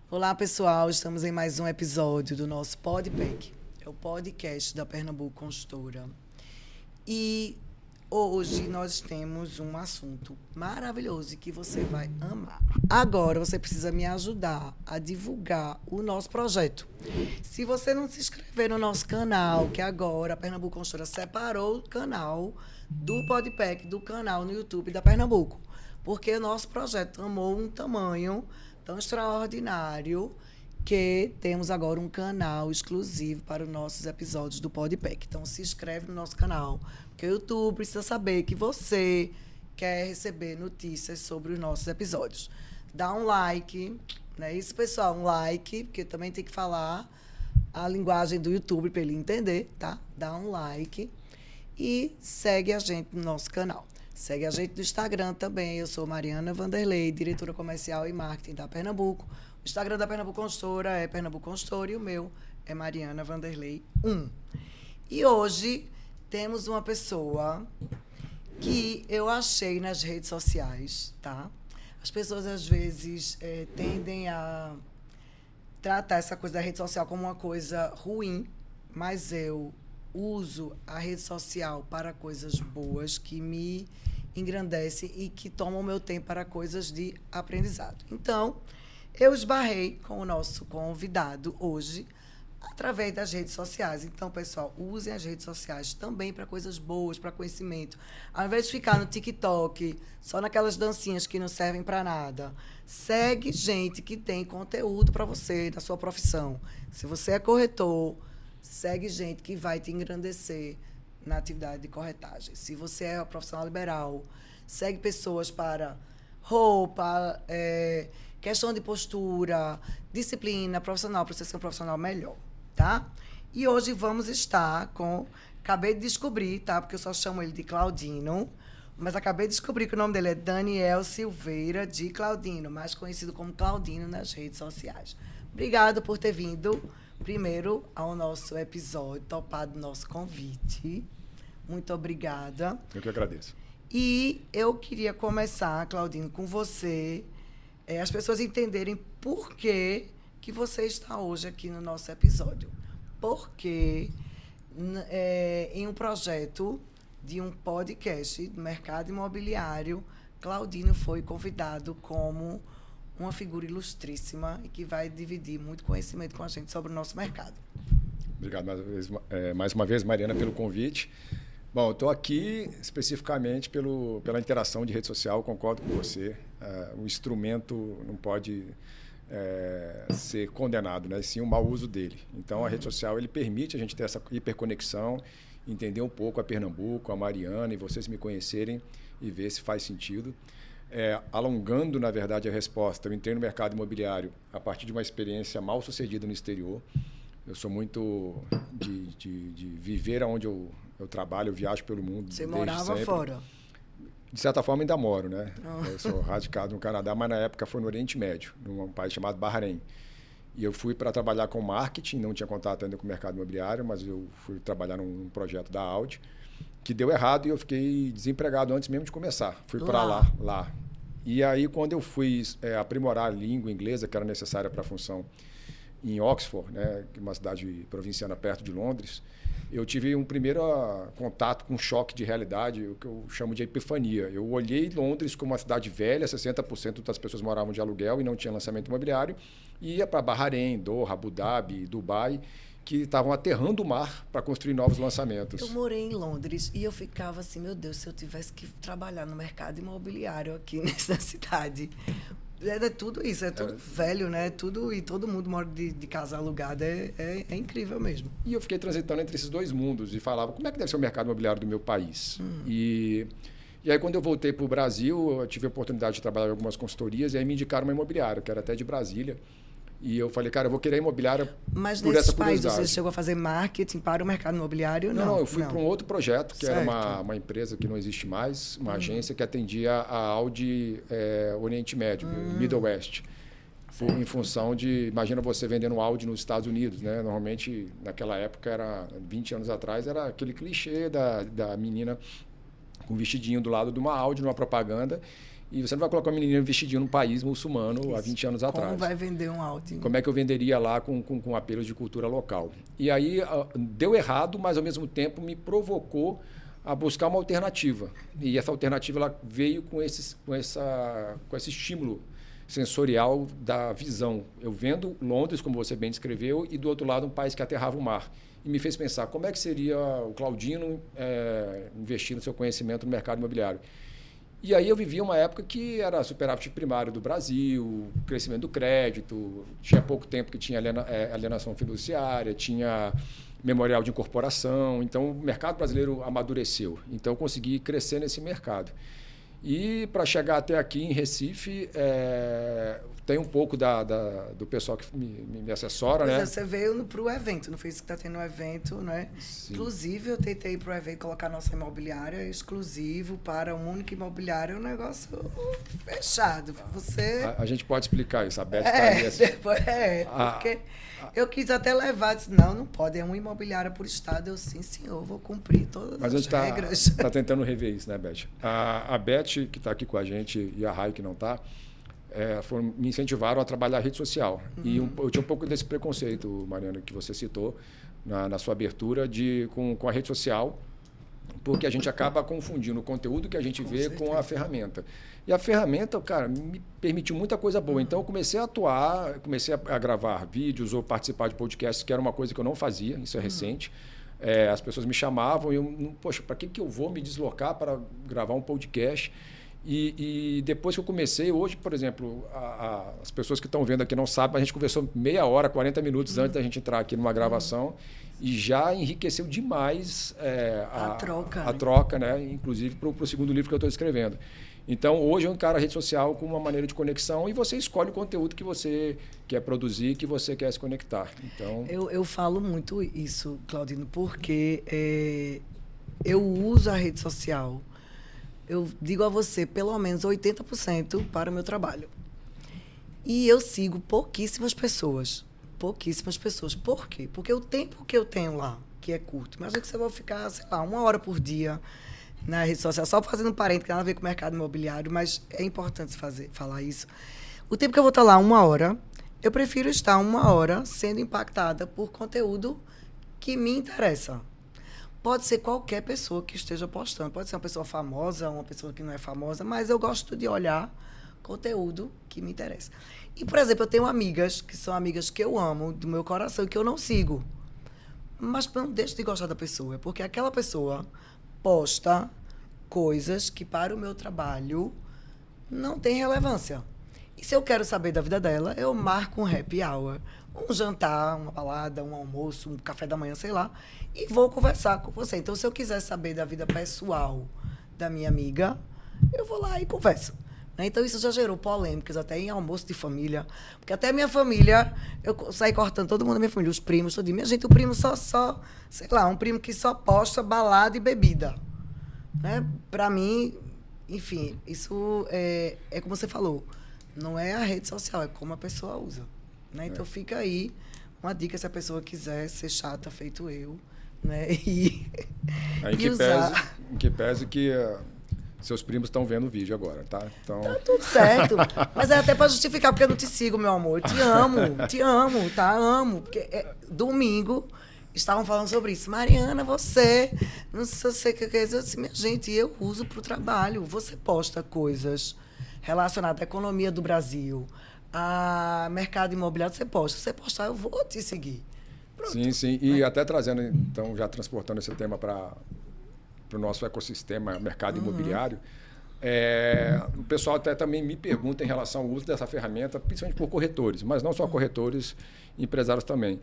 Olá, pessoal. Estamos em mais um episódio do nosso PodPack. É o podcast da Pernambuco Consultora. E hoje nós temos um assunto maravilhoso que você vai amar. Agora você precisa me ajudar a divulgar o nosso projeto. Se você não se inscrever no nosso canal, que agora a Pernambuco Consultora separou o canal do PodPack do canal no YouTube da Pernambuco, porque o nosso projeto tomou um tamanho tão extraordinário que temos agora um canal exclusivo para os nossos episódios do PodPack. Então, se inscreve no nosso canal, porque o YouTube precisa saber que você quer receber notícias sobre os nossos episódios. Dá um like, não é isso, pessoal? Um like, porque também tem que falar a linguagem do YouTube para ele entender, tá? Dá um like e segue a gente no nosso canal. Segue a gente no Instagram também. Eu sou Mariana Vanderlei, diretora comercial e marketing da Pernambuco. O Instagram da Pernambuco Consultora é Pernambuco Consultora e o meu é Mariana Vanderlei 1. E hoje temos uma pessoa que eu achei nas redes sociais, tá? As pessoas, às vezes, tendem a tratar essa coisa da rede social como uma coisa ruim, mas eu uso a rede social para coisas boas que me engrandecem e que tomam o meu tempo para coisas de aprendizado. Então, eu esbarrei com o nosso convidado hoje através das redes sociais. Então, pessoal, usem as redes sociais também para coisas boas, para conhecimento. Ao invés de ficar no TikTok, só naquelas dancinhas que não servem para nada, segue gente que tem conteúdo para você, da sua profissão. Se você é corretor, segue gente que vai te engrandecer na atividade de corretagem. Se você é profissional liberal, segue pessoas para roupa, questão de postura, disciplina profissional, para você ser um profissional melhor, tá? E hoje vamos estar com... Acabei de descobrir, tá? Porque eu só chamo ele de Claudino, mas acabei de descobrir que o nome dele é Daniel Silveira de Claudino, mais conhecido como Claudino nas redes sociais. Obrigado por ter vindo primeiro ao nosso episódio, topado nosso convite. Muito obrigada. Eu que agradeço. E eu queria começar, Claudino, com você, as pessoas entenderem por que você está hoje aqui no nosso episódio. Porque em um projeto de um podcast do mercado imobiliário, Claudino foi convidado como uma figura ilustríssima e que vai dividir muito conhecimento com a gente sobre o nosso mercado. Obrigado mais uma vez, Mariana, pelo convite. Bom, eu estou aqui especificamente pela interação de rede social, concordo com você. O instrumento não pode ser condenado, né? Sim o mau uso dele. Então, a rede social ele permite a gente ter essa hiperconexão, entender um pouco a Pernambuco, a Mariana, e vocês me conhecerem e ver se faz sentido. Alongando, na verdade, a resposta, eu entrei no mercado imobiliário a partir de uma experiência mal sucedida no exterior. Eu sou muito de viver onde eu trabalho, eu viajo pelo mundo. Você morava fora? De certa forma, ainda moro, né? Eu sou radicado no Canadá, mas na época foi no Oriente Médio, num país chamado Bahrein. E eu fui para trabalhar com marketing, não tinha contato ainda com o mercado imobiliário, mas eu fui trabalhar num projeto da Audi, que deu errado e eu fiquei desempregado antes mesmo de começar. Fui para lá. E aí, quando eu fui aprimorar a língua inglesa, que era necessária para a função em Oxford, né, que é uma cidade provinciana perto de Londres, eu tive um primeiro contato com um choque de realidade, o que eu chamo de epifania. Eu olhei Londres como uma cidade velha, 60% das pessoas moravam de aluguel e não tinha lançamento imobiliário, e ia para Bahrein, Doha, Abu Dhabi, Dubai, que estavam aterrando o mar para construir novos lançamentos. Eu morei em Londres e eu ficava assim, meu Deus, se eu tivesse que trabalhar no mercado imobiliário aqui nessa cidade. É tudo isso, é tudo velho, né? Tudo, e todo mundo mora de casa alugada, é incrível mesmo. E eu fiquei transitando entre esses dois mundos e falava, como é que deve ser o mercado imobiliário do meu país? E aí, quando eu voltei para o Brasil, eu tive a oportunidade de trabalhar em algumas consultorias e aí me indicaram uma imobiliária, que era até de Brasília. E eu falei, cara, eu vou querer imobiliária Mas por essa curiosidade. Mas nesses países você chegou a fazer marketing para o mercado imobiliário? Não, eu fui para um outro projeto, que certo. Era uma empresa que não existe mais, uma agência que atendia a Audi Oriente Médio, Middle West. Em função de, imagina você vendendo Audi nos Estados Unidos, né? Normalmente, naquela época, 20 anos atrás, era aquele clichê da menina com um vestidinho do lado de uma Audi, numa propaganda. E você não vai colocar uma menina vestidinho num país muçulmano há 20 anos atrás. Como vai vender um Audi? Como é que eu venderia lá com apelos de cultura local? E aí deu errado, mas ao mesmo tempo me provocou a buscar uma alternativa. E essa alternativa ela veio com esse estímulo sensorial da visão. Eu vendo Londres, como você bem descreveu, e do outro lado um país que aterrava o mar. E me fez pensar como é que seria o Claudino investir no seu conhecimento no mercado imobiliário. E aí eu vivia uma época que era superávit primário do Brasil, crescimento do crédito, tinha pouco tempo que tinha alienação fiduciária, tinha memorial de incorporação, então o mercado brasileiro amadureceu. Então eu consegui crescer nesse mercado. E para chegar até aqui em Recife, tem um pouco do pessoal que me assessora, né? Você veio para o evento, não foi isso que está tendo um evento, né? Sim. Inclusive, eu tentei para o evento colocar nossa imobiliária exclusivo para um único imobiliário, um negócio fechado. A gente pode explicar isso, a Beth está aí. Porque eu quis até levar, disse, não pode, é uma imobiliária por estado. Eu, sim, senhor, vou cumprir todas as regras. Mas a gente está tentando rever isso, né, Beth? A Beth, que está aqui com a gente, e a Rai, que não está, me incentivaram a trabalhar a rede social. E eu tinha um pouco desse preconceito, Mariana, que você citou na sua abertura, com a rede social, porque a gente acaba confundindo o conteúdo que a gente vê com a ferramenta. E a ferramenta, cara, me permitiu muita coisa boa. Então, eu comecei a atuar, comecei a gravar vídeos ou participar de podcasts, que era uma coisa que eu não fazia, isso é recente. As pessoas me chamavam e eu, poxa, para que eu vou me deslocar para gravar um podcast? E depois que eu comecei, hoje, por exemplo, as pessoas que estão vendo aqui não sabem, a gente conversou meia hora, 40 minutos antes da gente entrar aqui numa gravação e já enriqueceu demais a troca, né? Inclusive para o segundo livro que eu estou escrevendo. Então, hoje eu encaro a rede social como uma maneira de conexão e você escolhe o conteúdo que você quer produzir, que você quer se conectar. Então... Eu falo muito isso, Claudino, porque eu uso a rede social, eu digo a você, pelo menos 80% para o meu trabalho. E eu sigo pouquíssimas pessoas. Pouquíssimas pessoas. Por quê? Porque o tempo que eu tenho lá, que é curto, imagina que você vai ficar, sei lá, 1 hora por dia na rede social, só fazendo um parênteses, que tem nada a ver com o mercado imobiliário, mas é importante falar isso. O tempo que eu vou estar lá 1 hora, eu prefiro estar 1 hora sendo impactada por conteúdo que me interessa. Pode ser qualquer pessoa que esteja postando, pode ser uma pessoa famosa, uma pessoa que não é famosa, mas eu gosto de olhar conteúdo que me interessa. E, por exemplo, eu tenho amigas, que são amigas que eu amo, do meu coração, que eu não sigo. Mas não deixo de gostar da pessoa, porque aquela pessoa posta coisas que para o meu trabalho não tem relevância. E se eu quero saber da vida dela, eu marco um happy hour, um jantar, uma balada, um almoço, um café da manhã, sei lá, e vou conversar com você. Então, se eu quiser saber da vida pessoal da minha amiga, eu vou lá e converso. Então, isso já gerou polêmicas até em almoço de família, porque até minha família, eu saí cortando todo mundo da minha família, os primos, todo dia. Minha gente, o primo só, sei lá, um primo que só posta balada e bebida. Né? Para mim, enfim, isso é como você falou, não é a rede social, é como a pessoa usa. Né? Então, fica aí uma dica se a pessoa quiser ser chata, feito eu, né? E usar. Em que pese que... seus primos estão vendo o vídeo agora, tá? Então... Tá tudo certo. Mas é até para justificar, porque eu não te sigo, meu amor. Eu te amo, tá? Amo. Porque domingo estavam falando sobre isso. Mariana, você... Não sei o que quer dizer. Assim, minha gente, eu uso para o trabalho. Você posta coisas relacionadas à economia do Brasil, a mercado imobiliário, você posta. Se você postar, eu vou te seguir. Pronto. Sim. E até trazendo, então, já transportando esse tema para o nosso ecossistema mercado imobiliário, o pessoal até também me pergunta em relação ao uso dessa ferramenta, principalmente por corretores, mas não só corretores, empresários também.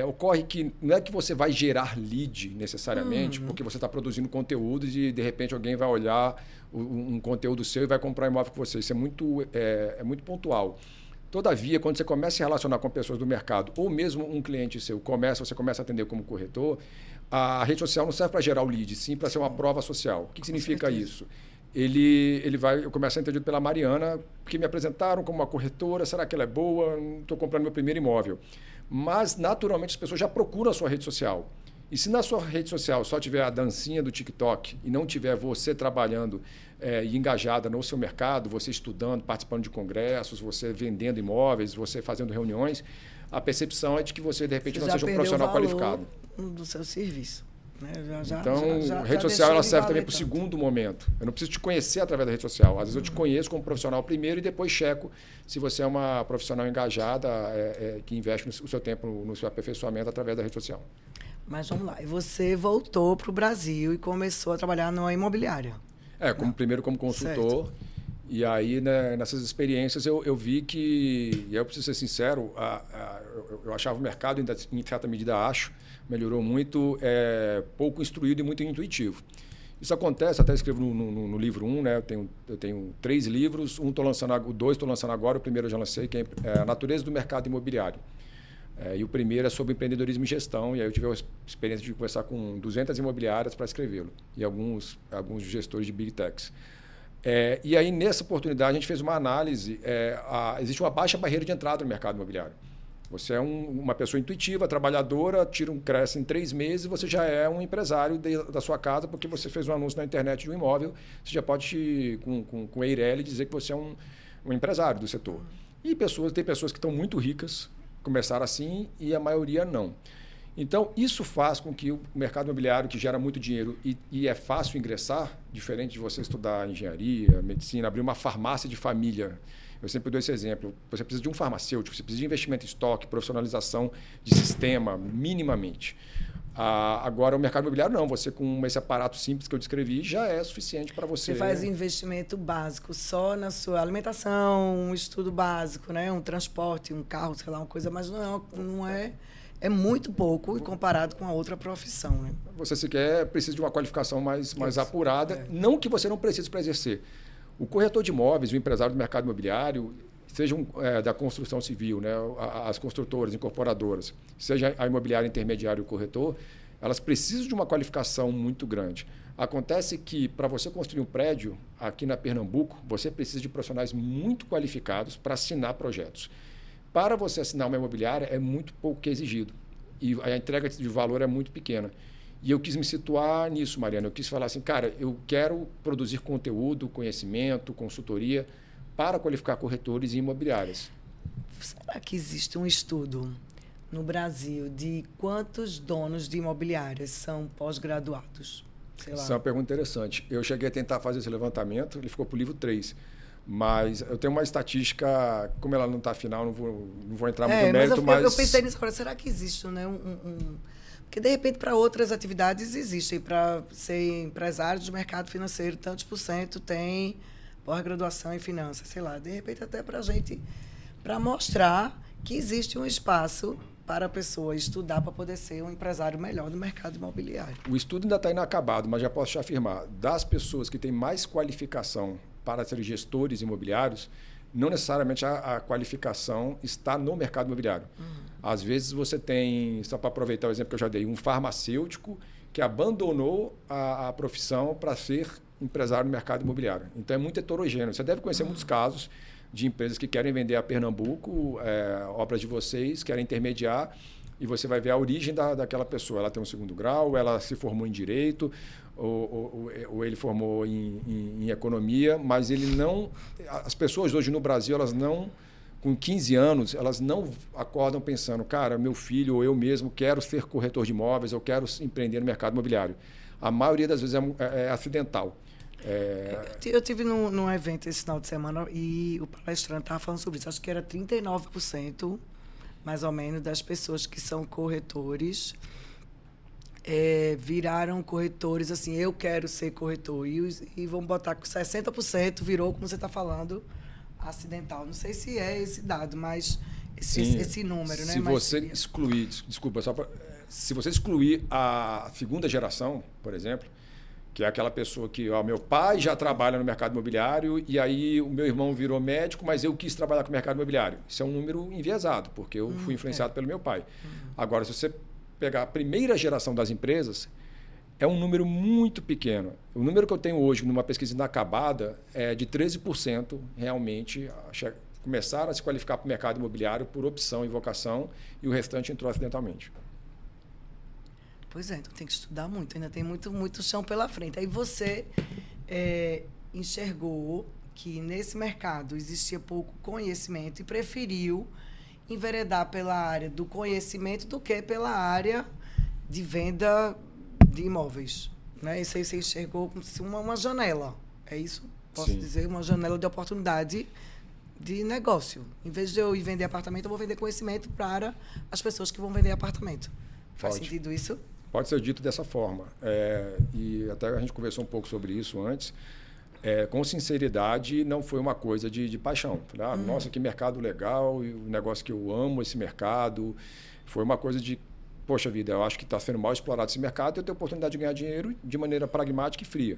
Ocorre que não é que você vai gerar lead necessariamente, porque você está produzindo conteúdo e de repente alguém vai olhar um conteúdo seu e vai comprar imóvel com você. Isso é muito pontual. Todavia, quando você começa a se relacionar com pessoas do mercado, ou mesmo um cliente seu, você começa a atender como corretor, a rede social não serve para gerar o lead, sim para ser uma prova social. O que significa isso? Eu começo a ser entendido pela Mariana, que me apresentaram como uma corretora, será que ela é boa? Estou comprando meu primeiro imóvel. Mas, naturalmente, as pessoas já procuram a sua rede social. E se na sua rede social só tiver a dancinha do TikTok e não tiver você trabalhando e engajada no seu mercado, você estudando, participando de congressos, você vendendo imóveis, você fazendo reuniões, a percepção é de que você, de repente, não seja um profissional qualificado. Do seu serviço. Né? Então, rede social ela serve também para o segundo momento. Eu não preciso te conhecer através da rede social. Às vezes eu te conheço como profissional primeiro e depois checo se você é uma profissional engajada que investe o seu tempo no seu aperfeiçoamento através da rede social. Mas vamos lá. E você voltou para o Brasil e começou a trabalhar numa imobiliária. Primeiro como consultor. Certo. E aí, né, nessas experiências, eu vi que, e eu preciso ser sincero, eu achava o mercado, ainda, em certa medida melhorou muito, pouco instruído e muito intuitivo. Isso acontece, até escrevo no livro 1, né? Eu tenho 3 livros, o 2 estou lançando agora, o primeiro eu já lancei, que é A Natureza do Mercado Imobiliário. E o primeiro é sobre empreendedorismo e gestão, e aí eu tive a experiência de conversar com 200 imobiliárias para escrevê-lo, e alguns gestores de Big Techs. E aí, nessa oportunidade, a gente fez uma análise. Existe uma baixa barreira de entrada no mercado imobiliário. Você é uma pessoa intuitiva, trabalhadora, cresce em 3 meses, você já é um empresário da sua casa, porque você fez um anúncio na internet de um imóvel, você já pode, com EIRELI, dizer que você é um empresário do setor. E tem pessoas que estão muito ricas, começaram assim, e a maioria não. Então, isso faz com que o mercado imobiliário, que gera muito dinheiro e é fácil ingressar, diferente de você estudar engenharia, medicina, abrir uma farmácia de família. Eu sempre dou esse exemplo. Você precisa de um farmacêutico, você precisa de investimento em estoque, profissionalização de sistema, minimamente. Agora, o mercado imobiliário não. Você, com esse aparato simples que eu descrevi, já é suficiente para você... Você faz um investimento básico só na sua alimentação, um estudo básico, né? Um transporte, um carro, sei lá, uma coisa, mas não é... É muito pouco comparado com a outra profissão. Né? Você sequer precisa de uma qualificação mais apurada, não que você não precise para exercer. O corretor de imóveis, o empresário do mercado imobiliário, sejam da construção civil, né? As construtoras, incorporadoras, seja a imobiliária intermediária e o corretor, elas precisam de uma qualificação muito grande. Acontece que, para você construir um prédio aqui na Pernambuco, você precisa de profissionais muito qualificados para assinar projetos. Para você assinar uma imobiliária, é muito pouco que é exigido. E a entrega de valor é muito pequena. E eu quis me situar nisso, Mariana. Eu quis falar assim, cara, eu quero produzir conteúdo, conhecimento, consultoria para qualificar corretores e imobiliárias. Será que existe um estudo no Brasil de quantos donos de imobiliárias são pós-graduados? Essa é uma pergunta interessante. Eu cheguei a tentar fazer esse levantamento, ele ficou para o livro 3. Mas eu tenho uma estatística, como ela não está final, não vou entrar muito no mérito, mas... Eu pensei nisso agora, será que existe, né? Porque, de repente, para outras atividades existem. Para ser empresário do mercado financeiro, tantos % tem pós-graduação em finanças, sei lá. De repente, até para a gente, para mostrar que existe um espaço para a pessoa estudar para poder ser um empresário melhor do mercado imobiliário. O estudo ainda está inacabado, mas já posso te afirmar, das pessoas que têm mais qualificação para ser gestores imobiliários, não necessariamente a qualificação está no mercado imobiliário. Às vezes você tem, só para aproveitar o exemplo que eu já dei, um farmacêutico que abandonou a profissão para ser empresário no mercado imobiliário. Então é muito heterogêneo. Você deve conhecer muitos casos de empresas que querem vender a Pernambuco, obras de vocês, querem intermediar, e você vai ver a origem daquela pessoa. Ela tem um 2º grau, ela se formou em Direito, ou ele formou em Economia, mas ele não... As pessoas hoje no Brasil, elas não... Com 15 anos, elas não acordam pensando, cara, meu filho ou eu mesmo quero ser corretor de imóveis, eu quero empreender no mercado imobiliário. A maioria das vezes é acidental. Eu tive num evento esse final de semana e o palestrante estava falando sobre isso. Acho que era 39%, mais ou menos, das pessoas que são corretores viraram corretores, assim, eu quero ser corretor. E vamos botar que 60% virou, como você está falando, acidental. Não sei se é esse dado, mas esse número, né? Se você excluir, desculpa, se você excluir a 2ª geração, por exemplo, que é aquela pessoa que, meu pai já trabalha no mercado imobiliário e aí o meu irmão virou médico, mas eu quis trabalhar com o mercado imobiliário. Isso é um número enviesado, porque eu fui influenciado pelo meu pai. Agora, se você pegar a primeira geração das empresas, é um número muito pequeno. O número que eu tenho hoje, numa pesquisa inacabada, é de 13% realmente começaram a se qualificar para o mercado imobiliário por opção e vocação, e o restante entrou acidentalmente. Pois é, então tem que estudar muito, ainda tem muito chão pela frente. Aí você enxergou que nesse mercado existia pouco conhecimento e preferiu enveredar pela área do conhecimento do que pela área de venda de imóveis. Né? Isso aí você enxergou como se uma janela. É isso? Posso dizer? Uma janela de oportunidade de negócio. Em vez de eu ir vender apartamento, eu vou vender conhecimento para as pessoas que vão vender apartamento. Faz sentido isso? Pode ser dito dessa forma. E até a gente conversou um pouco sobre isso antes. Com sinceridade, não foi uma coisa de paixão. Falei, nossa, que mercado legal, e o negócio que eu amo esse mercado. Foi uma coisa de, poxa vida, eu acho que está sendo mal explorado esse mercado, eu tenho a oportunidade de ganhar dinheiro de maneira pragmática e fria.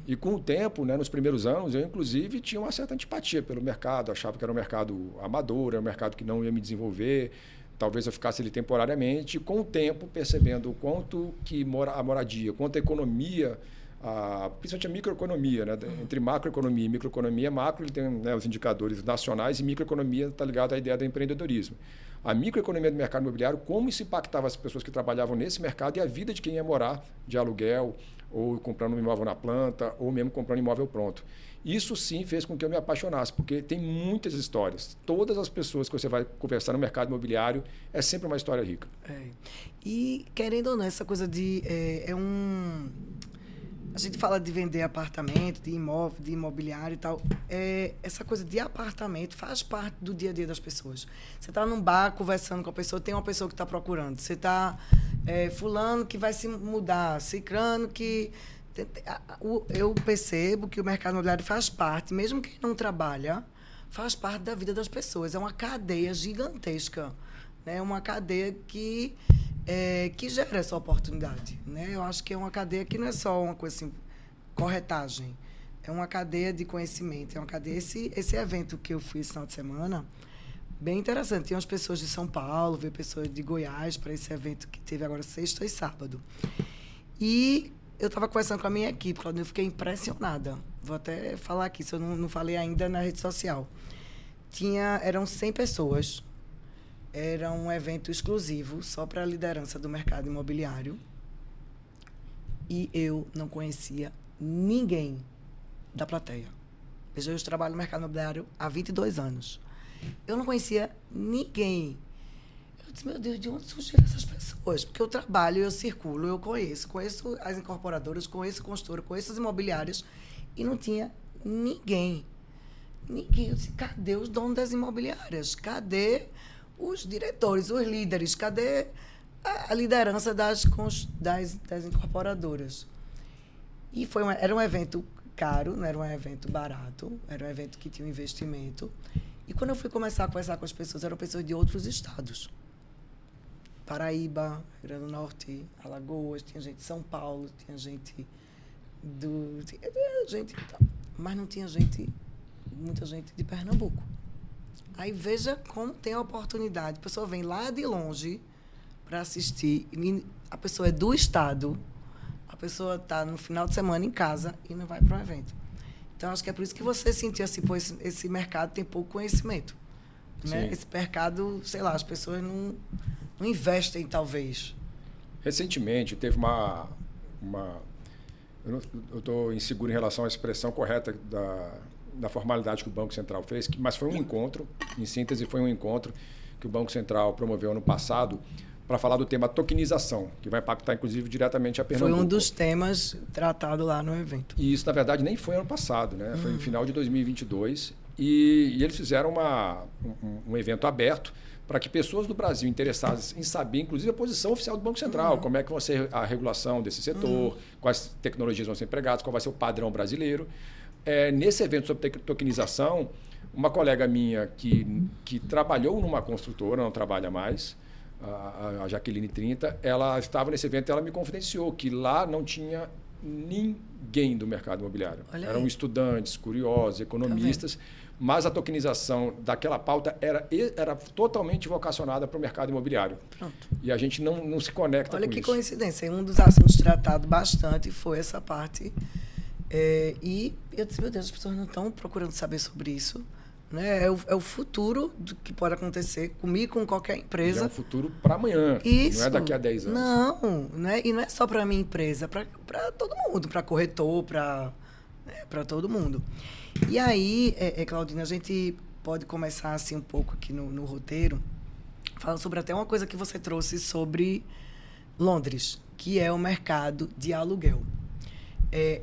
E com o tempo, né, nos primeiros anos, eu inclusive tinha uma certa antipatia pelo mercado, achava que era um mercado amador, era um mercado que não ia me desenvolver, talvez eu ficasse ali temporariamente. E com o tempo, percebendo o quanto que a moradia, quanto a economia, principalmente a microeconomia, né? Entre macroeconomia e microeconomia, macro ele tem, né, os indicadores nacionais, e microeconomia está ligado à ideia do empreendedorismo. A microeconomia do mercado imobiliário, como isso impactava as pessoas que trabalhavam nesse mercado e a vida de quem ia morar de aluguel, ou comprando um imóvel na planta, ou mesmo comprando um imóvel pronto. Isso sim fez com que eu me apaixonasse, porque tem muitas histórias. Todas as pessoas que você vai conversar no mercado imobiliário é sempre uma história rica. E, querendo ou não, essa coisa de... A gente fala de vender apartamento, de imóvel, de imobiliário e tal. Essa coisa de apartamento faz parte do dia a dia das pessoas. Você está num bar conversando com a pessoa, tem uma pessoa que está procurando. Você está fulano que vai se mudar, cicrano que... Eu percebo que o mercado imobiliário faz parte, mesmo quem não trabalha, faz parte da vida das pessoas. É uma cadeia gigantesca. É uma cadeia que gera essa oportunidade. Né? Eu acho que é uma cadeia que não é só uma coisa assim, corretagem. É uma cadeia de conhecimento. É uma cadeia. Esse evento que eu fui esse final de semana, bem interessante. Tinha umas pessoas de São Paulo, veio pessoas de Goiás para esse evento que teve agora sexta e sábado. E eu estava conversando com a minha equipe, Claudinho, eu fiquei impressionada. Vou até falar aqui, se eu não falei ainda na rede social. Eram 100 pessoas. Era um evento exclusivo, só para a liderança do mercado imobiliário. E eu não conhecia ninguém da plateia. Veja, eu trabalho no mercado imobiliário há 22 anos. Eu não conhecia ninguém. Eu disse, meu Deus, de onde surgiram essas pessoas? Porque eu trabalho, eu circulo, eu conheço as incorporadoras, conheço construtoras, conheço as imobiliárias, e não tinha ninguém. Ninguém. Eu disse, cadê os donos das imobiliárias? Cadê os diretores, os líderes? Cadê a liderança das incorporadoras? E era um evento caro, não era um evento barato, era um evento que tinha um investimento. E quando eu fui começar a conversar com as pessoas, eram pessoas de outros estados. Paraíba, Rio Grande do Norte, Alagoas, tinha gente de São Paulo, tinha gente mas não tinha muita gente de Pernambuco. Aí veja como tem a oportunidade. A pessoa vem lá de longe para assistir. A pessoa é do estado. A pessoa está no final de semana em casa e não vai para um evento. Então, acho que é por isso que você sentiu assim, pô, esse mercado tem pouco conhecimento. Né? Esse mercado, sei lá, as pessoas não investem, talvez. Recentemente, teve uma eu estou inseguro em relação à expressão correta da formalidade que o Banco Central fez, mas foi um encontro, em síntese, foi um encontro que o Banco Central promoveu ano passado para falar do tema tokenização, que vai impactar, inclusive, diretamente a Pernambuco. Foi um dos temas tratado lá no evento. E isso, na verdade, nem foi ano passado, né? Foi no final de 2022. E eles fizeram um evento aberto para que pessoas do Brasil interessadas em saber, inclusive, a posição oficial do Banco Central, como é que vai ser a regulação desse setor, quais tecnologias vão ser empregadas, qual vai ser o padrão brasileiro. Nesse evento sobre tokenização, uma colega minha que trabalhou numa construtora, não trabalha mais, a Jaqueline 30, ela estava nesse evento e ela me confidenciou que lá não tinha ninguém do mercado imobiliário. Eram estudantes, curiosos, economistas, mas a tokenização daquela pauta era totalmente vocacionada para o mercado imobiliário. Pronto. E a gente não se conecta com isso. Olha que coincidência. Um dos assuntos tratados bastante foi essa parte. E eu disse, meu Deus, as pessoas não estão procurando saber sobre isso. né? É o futuro do que pode acontecer comigo, com qualquer empresa. E é um futuro para amanhã, Isso. não é daqui a 10 anos. Não, né? E não é só para minha empresa, para todo mundo, para corretor, para todo mundo. E aí, Claudina, a gente pode começar assim um pouco aqui no roteiro, falando sobre até uma coisa que você trouxe sobre Londres, que é o mercado de aluguel.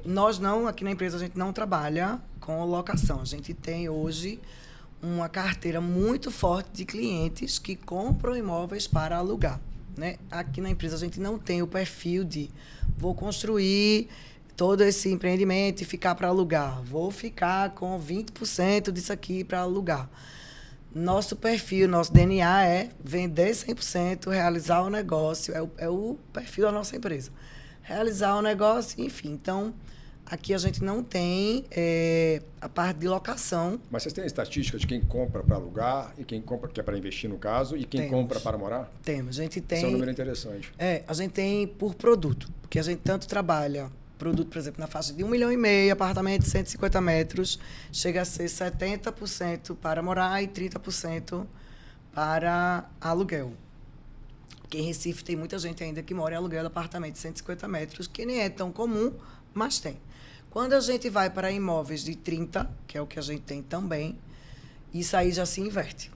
Nós não, aqui na empresa, a gente não trabalha com locação. A gente tem hoje uma carteira muito forte de clientes que compram imóveis para alugar, né? Aqui na empresa a gente não tem o perfil de vou construir todo esse empreendimento e ficar para alugar. Vou ficar com 20% disso aqui para alugar. Nosso perfil, nosso DNA é vender 100%, realizar o negócio. É o perfil da nossa empresa. Realizar o negócio, enfim. Então, aqui a gente não tem a parte de locação. Mas vocês têm a estatística de quem compra para alugar e quem compra, que é para investir no caso, e quem compra para morar? Temos. A gente tem... Isso é um número interessante. A gente tem por produto. Porque a gente tanto trabalha produto, por exemplo, na faixa de 1,5 milhão, apartamento de 150 metros, chega a ser 70% para morar e 30% para aluguel. Porque em Recife tem muita gente ainda que mora em aluguel de apartamento de 150 metros, que nem é tão comum, mas tem. Quando a gente vai para imóveis de 30, que é o que a gente tem também, isso aí já se inverte.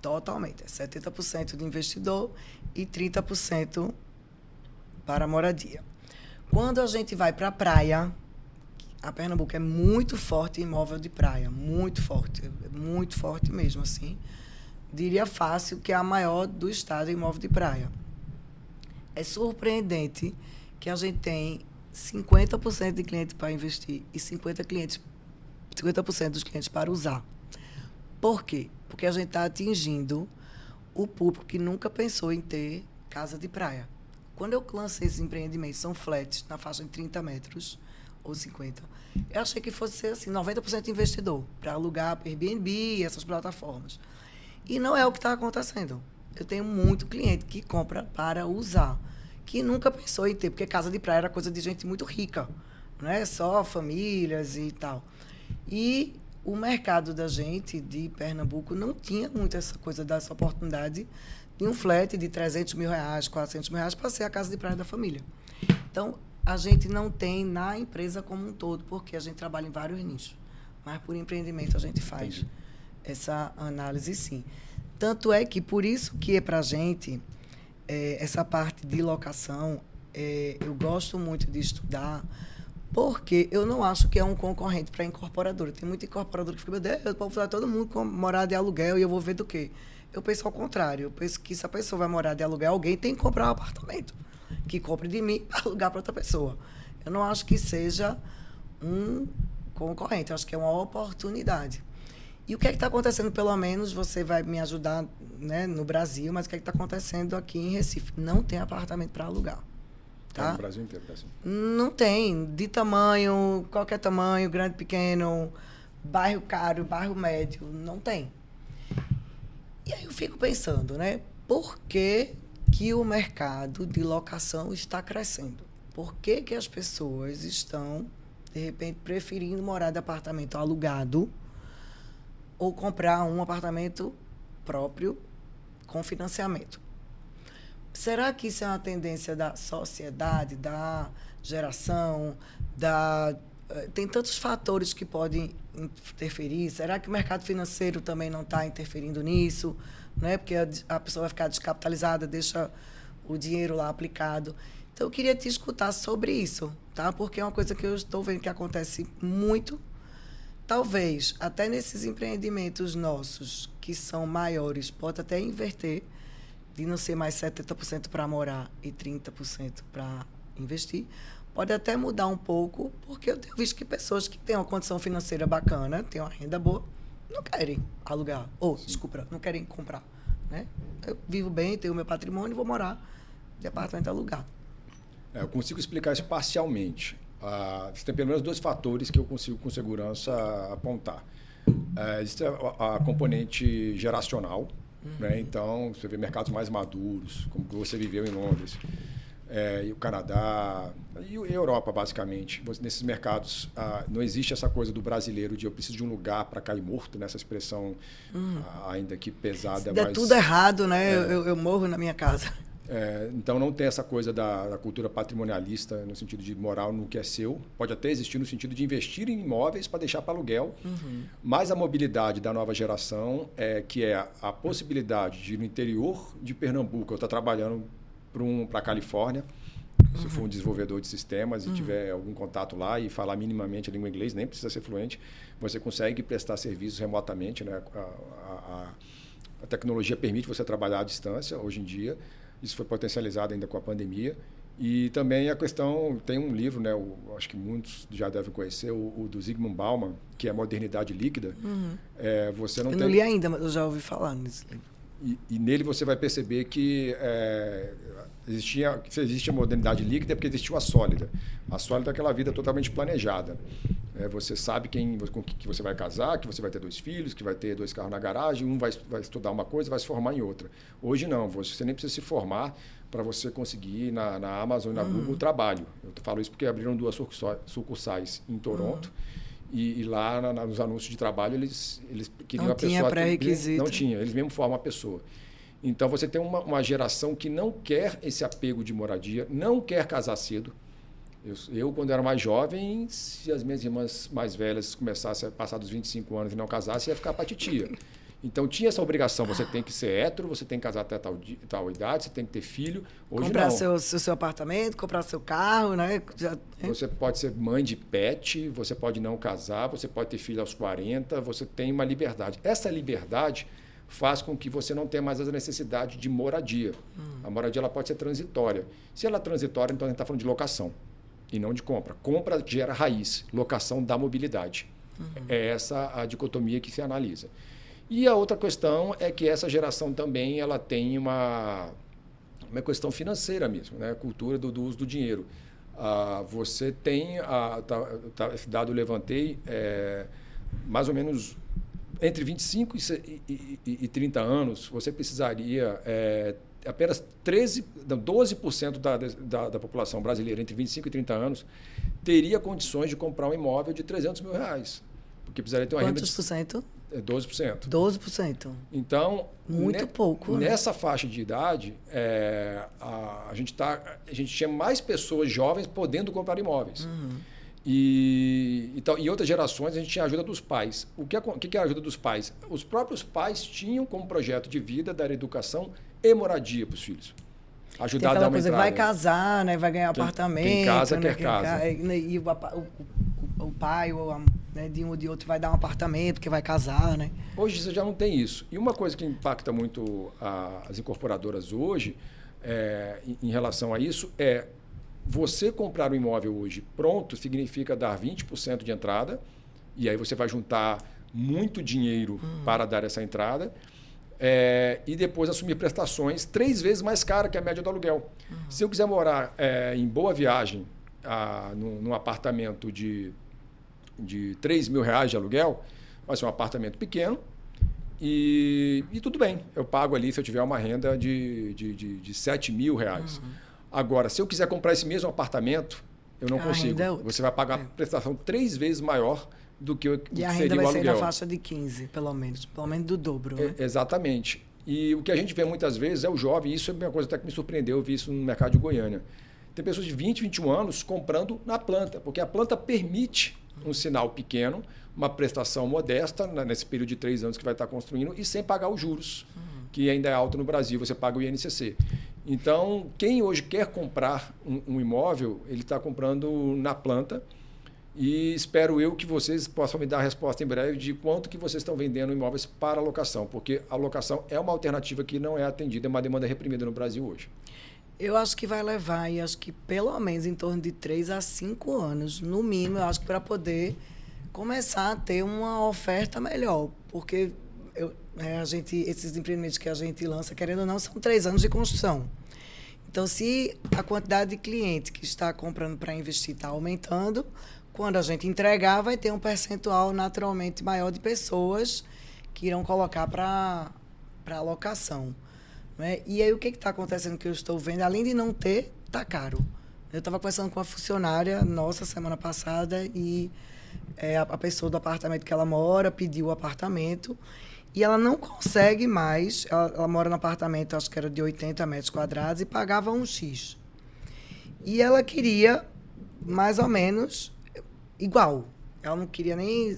Totalmente. É 70% de investidor e 30% para moradia. Quando a gente vai para a praia, a Pernambuco é muito forte em imóvel de praia, muito forte mesmo, assim. Diria fácil que é a maior do estado em imóvel de praia. É surpreendente que a gente tem 50% de clientes para investir e 50% dos clientes para usar. Por quê? Porque a gente está atingindo o público que nunca pensou em ter casa de praia. Quando eu lancei esses empreendimentos, são flats na faixa de 30 metros ou 50. Eu achei que fosse ser assim, 90% investidor, para alugar Airbnb e essas plataformas. E não é o que está acontecendo. Eu tenho muito cliente que compra para usar, que nunca pensou em ter, porque casa de praia era coisa de gente muito rica, né? Só famílias e tal. E o mercado da gente, de Pernambuco, não tinha muito essa coisa dessa oportunidade de um flat de 300 mil reais, 400 mil reais para ser a casa de praia da família. Então, a gente não tem na empresa como um todo, porque a gente trabalha em vários nichos. Mas por empreendimento a gente faz essa análise, sim. Tanto é que, por isso que para a gente, essa parte de locação, eu gosto muito de estudar, porque eu não acho que é um concorrente para a incorporadora. Tem muita incorporadora que fica, meu Deus, eu posso falar todo mundo com morar de aluguel e eu vou ver do quê? Eu penso ao contrário. Eu penso que se a pessoa vai morar de aluguel, alguém tem que comprar um apartamento. Que compre de mim para alugar para outra pessoa. Eu não acho que seja um concorrente. Eu acho que é uma oportunidade. E o que é que está acontecendo, pelo menos, você vai me ajudar, né, no Brasil, mas o que é que está acontecendo aqui em Recife? Não tem apartamento para alugar. Tá? No Brasil inteiro, assim. Não tem. De tamanho, qualquer tamanho, grande, pequeno, bairro caro, bairro médio, não tem. E aí eu fico pensando, né? Por que o mercado de locação está crescendo? Por que as pessoas estão, de repente, preferindo morar de apartamento alugado ou comprar um apartamento próprio com financiamento? Será que isso é uma tendência da sociedade, da geração, tem tantos fatores que podem interferir. Será que o mercado financeiro também não está interferindo nisso? Né? Porque a pessoa vai ficar descapitalizada, deixa o dinheiro lá aplicado. Então, eu queria te escutar sobre isso, tá? Porque é uma coisa que eu estou vendo que acontece muito. Talvez, até nesses empreendimentos nossos, que são maiores, pode até inverter, de não ser mais 70% para morar e 30% para investir. Pode até mudar um pouco, porque eu tenho visto que pessoas que têm uma condição financeira bacana, têm uma renda boa, não querem alugar. Desculpa, não querem comprar. Né? Eu vivo bem, tenho meu patrimônio e vou morar de apartamento alugado. Eu consigo explicar isso parcialmente. Tem pelo menos 2 fatores que eu consigo com segurança apontar. Existe a componente geracional. Né? Então, você vê mercados mais maduros, como você viveu em Londres. e o Canadá e a Europa, basicamente. Nesses mercados, não existe essa coisa do brasileiro de eu preciso de um lugar para cair morto, nessa expressão ainda que pesada. Se der tudo errado, né? Eu morro na minha casa. Então não tem essa coisa da cultura patrimonialista no sentido de morar no que é seu. Pode até existir no sentido de investir em imóveis para deixar para aluguel. Mas a mobilidade da nova geração, que é a possibilidade de, no interior de Pernambuco, eu estou trabalhando para a Califórnia, se for um desenvolvedor de sistemas e tiver algum contato lá e falar minimamente a língua inglesa, nem precisa ser fluente, você consegue prestar serviços remotamente, né? A tecnologia permite você trabalhar à distância hoje em dia. Isso foi potencializado ainda com a pandemia. E também a questão, tem um livro, né, acho que muitos já devem conhecer, o do Zygmunt Bauman, que é Modernidade Líquida. Você não eu não li ainda, mas eu já ouvi falar nesse livro. E nele você vai perceber que se existe a modernidade líquida é porque existiu a sólida. A sólida é aquela vida totalmente planejada. Você sabe com que você vai casar, que você vai ter 2 filhos, que vai ter 2 carros na garagem, um vai estudar uma coisa, vai se formar em outra. Hoje não, você nem precisa se formar para você conseguir na Amazon e na Google o trabalho. Eu falo isso porque abriram 2 sucursais em Toronto. E lá nos anúncios de trabalho eles queriam não tinha pré-requisito. Não tinha, eles mesmo formam a pessoa. Então você tem uma geração que não quer esse apego de moradia, não quer casar cedo. Eu, quando era mais jovem, se as minhas irmãs mais velhas começassem a passar dos 25 anos e não casassem, ia ficar pra titia. Então tinha essa obrigação, você tem que ser hétero, você tem que casar até tal idade, você tem que ter filho. Hoje comprar não. seu apartamento, comprar seu carro, né? Você pode ser mãe de pet, você pode não casar, você pode ter filho aos 40, você tem uma liberdade. Essa liberdade faz com que você não tenha mais a necessidade de moradia. A moradia ela pode ser transitória. Se ela é transitória, então a gente está falando de locação e não de compra. Compra gera raiz, locação dá mobilidade. É essa a dicotomia que se analisa. E a outra questão é que essa geração também ela tem uma questão financeira mesmo, né? A cultura do uso do dinheiro. Você tem, esse dado eu levantei, mais ou menos entre 25 e 30 anos, você precisaria apenas 12% da população brasileira entre 25 e 30 anos teria condições de comprar um imóvel de R$300 mil. Porque precisaria ter uma renda de... Quantos por cento? 12%. 12%. Então, muito pouco. Nessa faixa de idade, a gente tinha mais pessoas jovens podendo comprar imóveis. E outras gerações a gente tinha a ajuda dos pais. O que é a ajuda dos pais? Os próprios pais tinham como projeto de vida dar educação e moradia para os filhos. Ajudar a dar uma entrada. Vai casar, né? Vai ganhar apartamento. Quem casa, né? quer casa. E o pai ou né, de um ou de outro vai dar um apartamento porque vai casar, né? Hoje você já não tem isso. E uma coisa que impacta muito as incorporadoras hoje em relação a isso é você comprar um imóvel hoje pronto significa dar 20% de entrada e aí você vai juntar muito dinheiro para dar essa entrada e depois assumir prestações 3 vezes mais caras que a média do aluguel. Se eu quiser morar em Boa Viagem num apartamento de R$3 mil de aluguel, vai ser um apartamento pequeno e tudo bem. Eu pago ali se eu tiver uma renda de R$7 mil. Agora, se eu quiser comprar esse mesmo apartamento, eu não consigo. Você vai pagar uma prestação 3 vezes maior do que seria o aluguel. E a renda vai ser na faixa de 15, pelo menos do dobro. Né? Exatamente. E o que a gente vê muitas vezes é o jovem, isso é uma coisa até que me surpreendeu, eu vi isso no mercado de Goiânia. Tem pessoas de 20, 21 anos comprando na planta, porque a planta permite um sinal pequeno, uma prestação modesta nesse período de 3 anos que vai estar construindo e sem pagar os juros, que ainda é alto no Brasil, você paga o INCC. Então, quem hoje quer comprar um imóvel, ele está comprando na planta e espero eu que vocês possam me dar a resposta em breve de quanto que vocês estão vendendo imóveis para locação, porque a locação é uma alternativa que não é atendida, é uma demanda reprimida no Brasil hoje. Eu acho que vai levar, e acho que pelo menos em torno de 3 a 5 anos, no mínimo, eu acho que para poder começar a ter uma oferta melhor, porque esses empreendimentos que a gente lança, querendo ou não, são 3 anos de construção. Então, se a quantidade de clientes que está comprando para investir está aumentando, quando a gente entregar, vai ter um percentual naturalmente maior de pessoas que irão colocar para alocação. Né? E aí, o que está acontecendo que eu estou vendo, além de não ter tá caro. Eu estava conversando com uma funcionária nossa semana passada e a pessoa do apartamento que ela mora pediu o apartamento e ela não consegue mais. Ela mora no apartamento, acho que era de 80 metros quadrados, e pagava um X. E ela queria mais ou menos igual. Ela não queria nem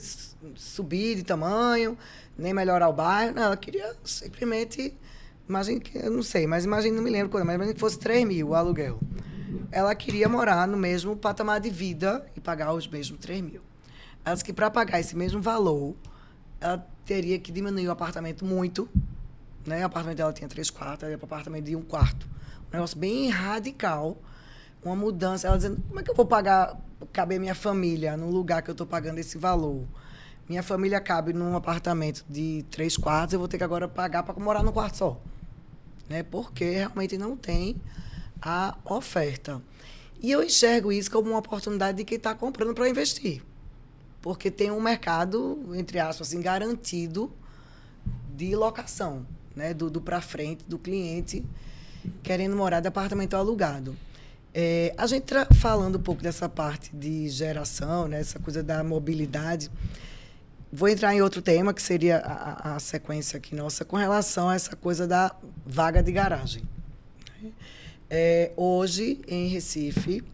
subir de tamanho, nem melhorar o bairro. Não, ela queria simplesmente... Imagine que, eu não sei, mas imagine, não me lembro quando, mas imagine que fosse 3 mil o aluguel. Ela queria morar no mesmo patamar de vida e pagar os mesmos 3 mil. Ela disse que para pagar esse mesmo valor, ela teria que diminuir o apartamento muito. Né? O apartamento dela tinha 3 quartos, ela ia para o apartamento de 1 quarto. Um negócio bem radical, uma mudança. Ela dizendo, como é que eu vou caber minha família num lugar que eu estou pagando esse valor? Minha família cabe num apartamento de 3 quartos, eu vou ter que agora pagar para morar num quarto só. Né? Porque realmente não tem a oferta. E eu enxergo isso como uma oportunidade de quem está comprando para investir. Porque tem um mercado, entre aspas, assim, garantido de locação, né? do para frente, do cliente querendo morar de apartamento alugado. A gente falando um pouco dessa parte de geração, né? Essa coisa da mobilidade, vou entrar em outro tema, que seria a sequência aqui nossa, com relação a essa coisa da vaga de garagem. Hoje, em Recife,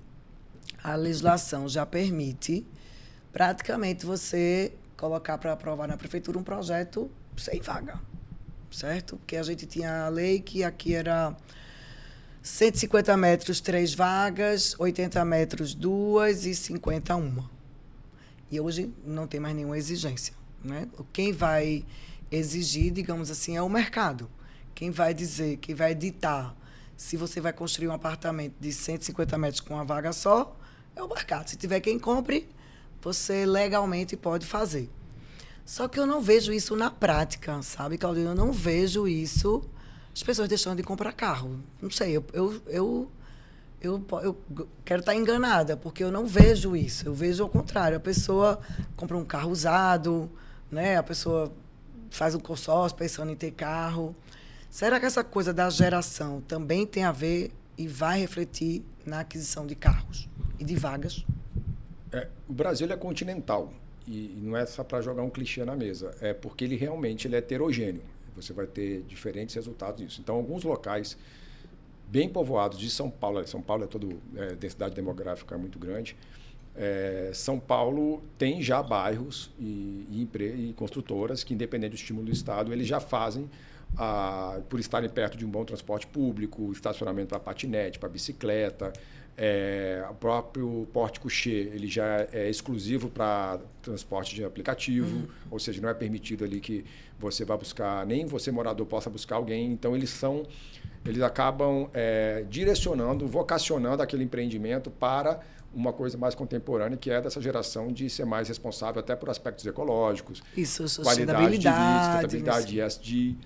a legislação já permite praticamente você colocar para aprovar na prefeitura um projeto sem vaga, certo? Porque a gente tinha a lei que aqui era 150 metros, 3 vagas, 80 metros, 2 e 50, 1. E hoje não tem mais nenhuma exigência. Né? Quem vai exigir, digamos assim, é o mercado. Quem vai dizer, quem vai ditar se você vai construir um apartamento de 150 metros com uma vaga só, é o mercado. Se tiver quem compre, você legalmente pode fazer. Só que eu não vejo isso na prática, sabe, Claudina? Eu não vejo isso, as pessoas deixando de comprar carro. Não sei, eu quero estar enganada, porque eu não vejo isso. Eu vejo ao contrário. A pessoa compra um carro usado, né? A pessoa faz um consórcio pensando em ter carro. Será que essa coisa da geração também tem a ver e vai refletir na aquisição de carros e de vagas? O Brasil é continental. E não é só para jogar um clichê na mesa. É porque ele realmente é heterogêneo. Você vai ter diferentes resultados disso. Então, alguns locais bem povoados de São Paulo é todo densidade demográfica muito grande. São Paulo tem já bairros e construtoras que, independente do estímulo do Estado, eles já fazem, por estarem perto de um bom transporte público, estacionamento para patinete, para bicicleta. O próprio Porte Cocher, ele já é exclusivo para transporte de aplicativo, ou seja, não é permitido ali que você vá buscar, nem você morador possa buscar alguém. Então, eles acabam direcionando, vocacionando aquele empreendimento para uma coisa mais contemporânea, que é dessa geração de ser mais responsável até por aspectos ecológicos, qualidade de vida, sustentabilidade, ESG.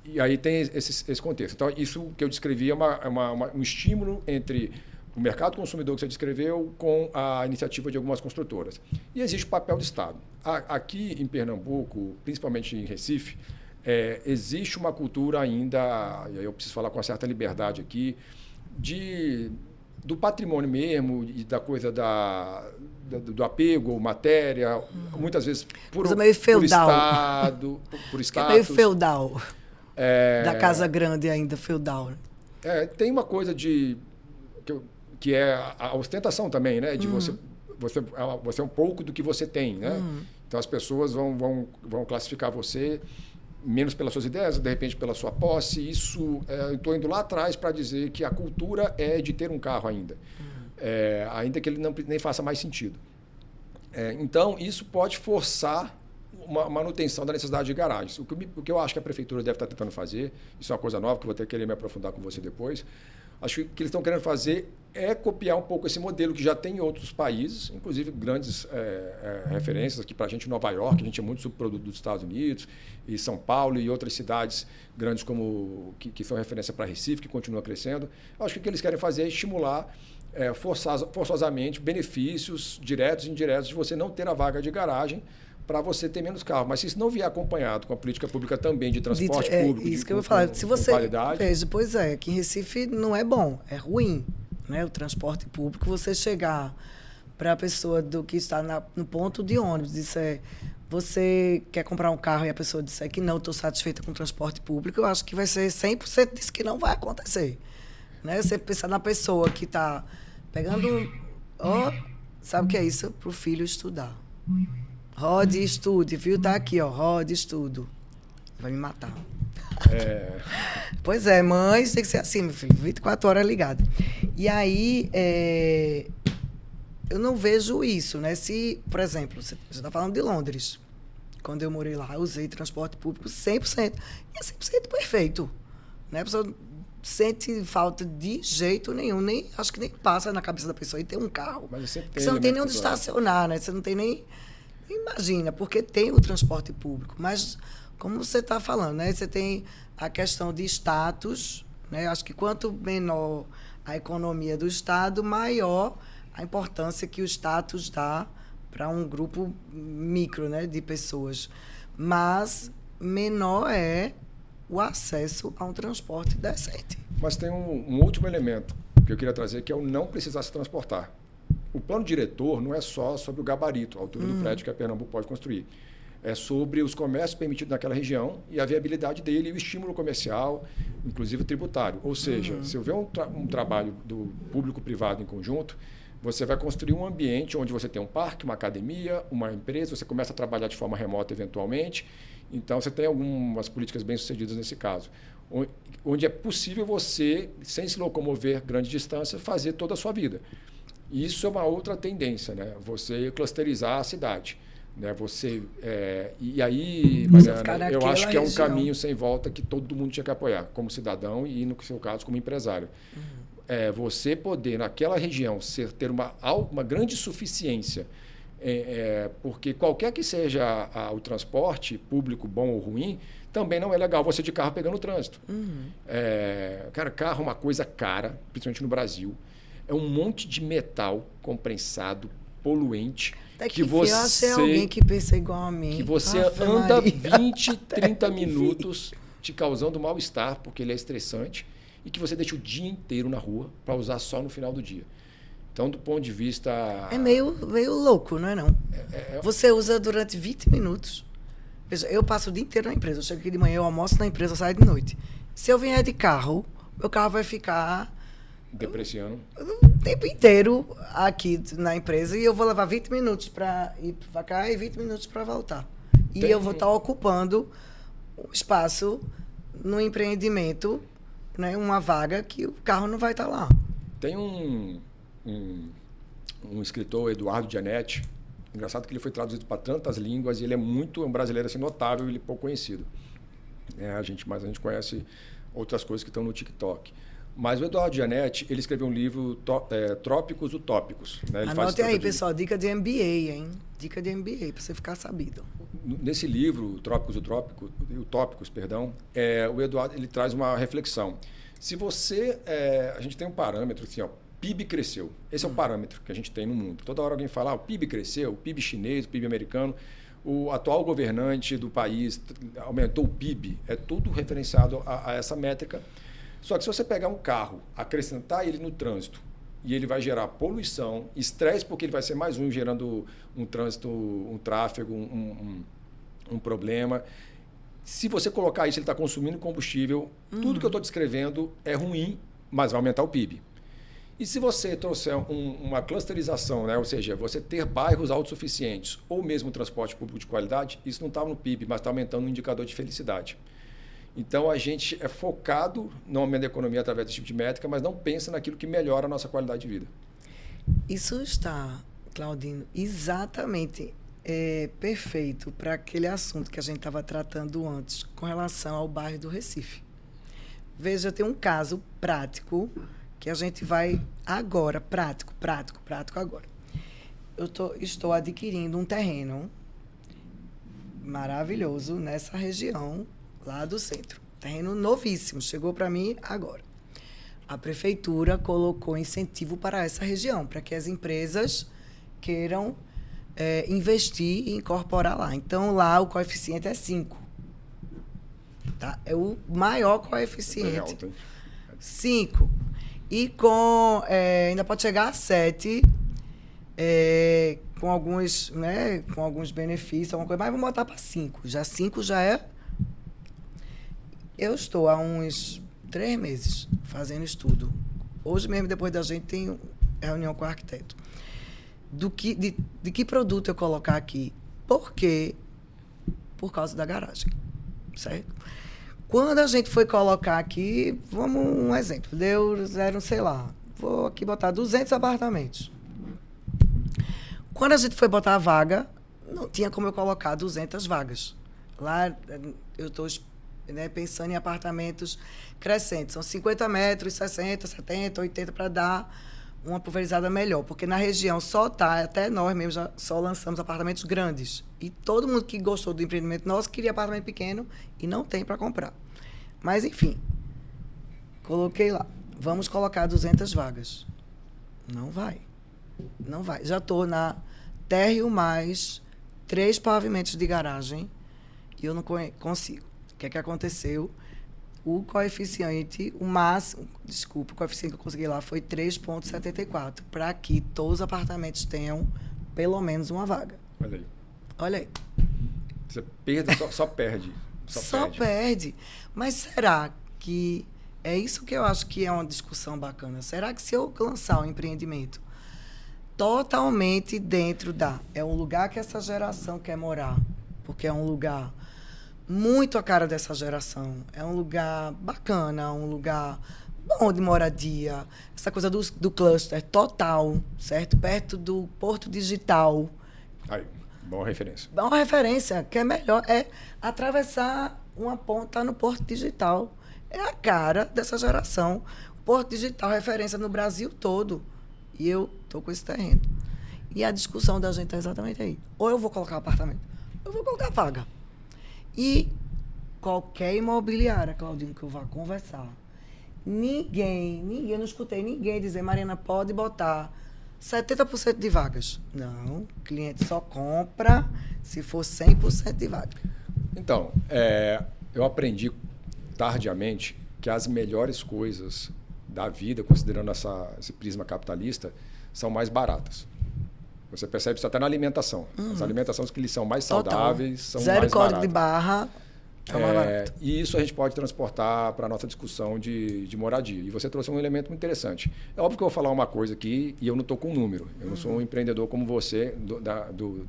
E aí tem esse contexto. Então, isso que eu descrevi é um estímulo entre o mercado consumidor que você descreveu com a iniciativa de algumas construtoras. E existe o papel do Estado. Aqui em Pernambuco, principalmente em Recife, existe uma cultura ainda, e aí eu preciso falar com uma certa liberdade aqui, do patrimônio mesmo e da coisa do apego, matéria, muitas vezes por Estado, por status. É meio feudal. Da Casa Grande ainda, feudal. Tem uma coisa que é a ostentação também, né? De você é um pouco do que você tem, né? Então as pessoas vão classificar você menos pelas suas ideias, de repente pela sua posse. Isso, eu estou indo lá atrás para dizer que a cultura é de ter um carro ainda, ainda que ele nem faça mais sentido. Então isso pode forçar uma manutenção da necessidade de garagens. O que eu acho que a prefeitura deve estar tentando fazer, isso é uma coisa nova que eu vou ter que querer me aprofundar com você depois, acho que o que eles estão querendo fazer é copiar um pouco esse modelo que já tem em outros países, inclusive grandes referências aqui para a gente, Nova York, a gente é muito subproduto dos Estados Unidos, e São Paulo e outras cidades grandes que são referência para Recife, que continua crescendo. Acho que o que eles querem fazer é estimular forçosamente benefícios diretos e indiretos de você não ter a vaga de garagem para você ter menos carro. Mas se isso não vier acompanhado com a política pública também de transporte público, isso que eu vou falar. Se você qualidade... veja, pois é, aqui em Recife não é bom, é ruim, né? O transporte público, você chegar para a pessoa que está no ponto de ônibus, disser, você quer comprar um carro e a pessoa disser que não, estou satisfeita com o transporte público, eu acho que vai ser 100% disso que não vai acontecer. Né? Você pensar na pessoa que está pegando sabe o que é isso? Para o filho estudar. Rode e estude, viu? Tá aqui, ó, rode e estudo. Vai me matar. Pois é, mães tem que ser assim, meu filho, 24 horas ligado. E aí, eu não vejo isso, né? Se, por exemplo, você está falando de Londres. Quando eu morei lá, eu usei transporte público 100%. E é 100% perfeito. Né? A pessoa sente falta de jeito nenhum. Acho que nem passa na cabeça da pessoa e ter um carro. Mas sempre você não tem nem onde estacionar, né? Você não tem nem imagina, porque tem o transporte público. Mas, como você está falando, né? Você tem a questão de status, né? Acho que quanto menor a economia do Estado, maior a importância que o status dá para um grupo micro, né, de pessoas. Mas menor é o acesso a um transporte decente. Mas tem um último elemento que eu queria trazer, que é o não precisar se transportar. O plano diretor não é só sobre o gabarito, a altura do prédio que a Pernambuco pode construir. É sobre os comércios permitidos naquela região e a viabilidade dele e o estímulo comercial, inclusive tributário. Ou seja, se houver um trabalho do público-privado em conjunto, você vai construir um ambiente onde você tem um parque, uma academia, uma empresa, você começa a trabalhar de forma remota eventualmente. Então, você tem algumas políticas bem-sucedidas nesse caso, onde é possível você, sem se locomover grande distância, fazer toda a sua vida. Isso é uma outra tendência, né? Você clusterizar a cidade. Né? E aí, Mariana, eu acho que é um caminho sem volta que todo mundo tinha que apoiar, como cidadão e, no seu caso, como empresário. Você poder, naquela região, ter uma grande suficiência, porque qualquer que seja o transporte público, bom ou ruim, também não é legal você de carro pegando o trânsito. Cara, carro é uma coisa cara, principalmente no Brasil. É um monte de metal compressado, poluente, que você alguém que pensa igual a mim. Que você anda 20, 30 minutos te causando mal-estar, porque ele é estressante, e que você deixa o dia inteiro na rua para usar só no final do dia. Então, do ponto de vista... É meio louco, não é não? Você usa durante 20 minutos. Eu passo o dia inteiro na empresa. Eu chego aqui de manhã, eu almoço na empresa, eu saio de noite. Se eu vier de carro, meu carro vai ficar... depreciando. O tempo inteiro aqui na empresa e eu vou levar 20 minutos para ir para cá e 20 minutos para voltar. E eu vou estar ocupando um espaço no empreendimento, né, uma vaga que o carro não vai estar lá. Tem um escritor, Eduardo Gianetti, engraçado que ele foi traduzido para tantas línguas e ele é um brasileiro assim, notável e ele é pouco conhecido. Mas a gente conhece outras coisas que estão no TikTok. Mas o Eduardo Gianetti, ele escreveu um livro, Trópicos Utópicos. Né? Anotem aí, pessoal, dica de MBA, hein? Dica de MBA, para você ficar sabido. Nesse livro, Trópicos Utópicos, o Eduardo ele traz uma reflexão. Se você... a gente tem um parâmetro assim, ó, PIB cresceu. Esse é o parâmetro que a gente tem no mundo. Toda hora alguém fala, o PIB cresceu, o PIB chinês, o PIB americano. O atual governante do país aumentou o PIB. É tudo referenciado a essa métrica. Só que se você pegar um carro, acrescentar ele no trânsito, e ele vai gerar poluição, estresse, porque ele vai ser mais gerando um trânsito, um tráfego, um problema. Se você colocar isso, ele está consumindo combustível, tudo que eu estou descrevendo é ruim, mas vai aumentar o PIB. E se você trouxer uma clusterização, né? Ou seja, você ter bairros autossuficientes ou mesmo transporte público de qualidade, isso não está no PIB, mas está aumentando o indicador de felicidade. Então, a gente é focado no aumento da economia através desse tipo de métrica, mas não pensa naquilo que melhora a nossa qualidade de vida. Isso está, Claudino, exatamente perfeito para aquele assunto que a gente estava tratando antes, com relação ao bairro do Recife. Veja, tem um caso prático que a gente vai agora, prático agora. Eu estou adquirindo um terreno maravilhoso nessa região, lá do centro. Terreno novíssimo, chegou para mim agora. a prefeitura colocou incentivo para essa região, para que as empresas queiram investir e incorporar lá. Então, lá o coeficiente é 5. Tá? É o maior coeficiente. É alto, hein? 5. E ainda pode chegar a 7, com alguns benefícios, alguma coisa, mas vamos botar para 5. Já 5 já é... Eu estou há uns 3 meses fazendo estudo. Hoje mesmo, depois da gente, tem reunião com o arquiteto. De que produto eu colocar aqui? Por quê? Por causa da garagem. Certo? Quando a gente foi colocar aqui, vamos um exemplo, eram, sei lá, vou aqui botar 200 apartamentos. Quando a gente foi botar a vaga, não tinha como eu colocar 200 vagas. Lá eu estou pensando em apartamentos crescentes, são 50 metros, 60, 70, 80, para dar uma pulverizada melhor, porque na região até nós mesmos já só lançamos apartamentos grandes. E todo mundo que gostou do empreendimento nosso queria apartamento pequeno e não tem para comprar. Mas, enfim, coloquei lá. Vamos colocar 200 vagas. Não vai. Não vai. Já estou na térreo mais 3 pavimentos de garagem e eu não consigo. O que é que aconteceu? O coeficiente, o coeficiente que eu consegui lá foi 3,74, para que todos os apartamentos tenham pelo menos uma vaga. Olha aí. Olha aí. Você perde, só perde. Só perde. Mas será que é isso que eu acho que é uma discussão bacana? Será que se eu lançar um empreendimento totalmente dentro é um lugar que essa geração quer morar, porque é um lugar muito a cara dessa geração, é um lugar bacana, um lugar bom de moradia, essa coisa do cluster total, certo? Perto do Porto Digital. Aí, boa referência. Uma referência que é melhor, é atravessar uma ponta no Porto Digital. É a cara dessa geração. Porto Digital, referência no Brasil todo. E eu estou com esse terreno. E a discussão da gente é exatamente aí. Ou eu vou colocar apartamento, ou eu vou colocar vaga. E qualquer imobiliária, Claudinho, que eu vá conversar, ninguém, eu não escutei ninguém dizer, Mariana, pode botar 70% de vagas. Não, o cliente só compra se for 100% de vaga. Então, eu aprendi tardiamente que as melhores coisas da vida, considerando esse prisma capitalista, são mais baratas. Você percebe isso até na alimentação. As alimentações que são mais saudáveis são Zero mais código baratas. de barra, é mais barato. E isso a gente pode transportar para a nossa discussão de moradia. E você trouxe um elemento muito interessante. É óbvio que eu vou falar uma coisa aqui e eu não estou com um número. Eu não sou um empreendedor como você do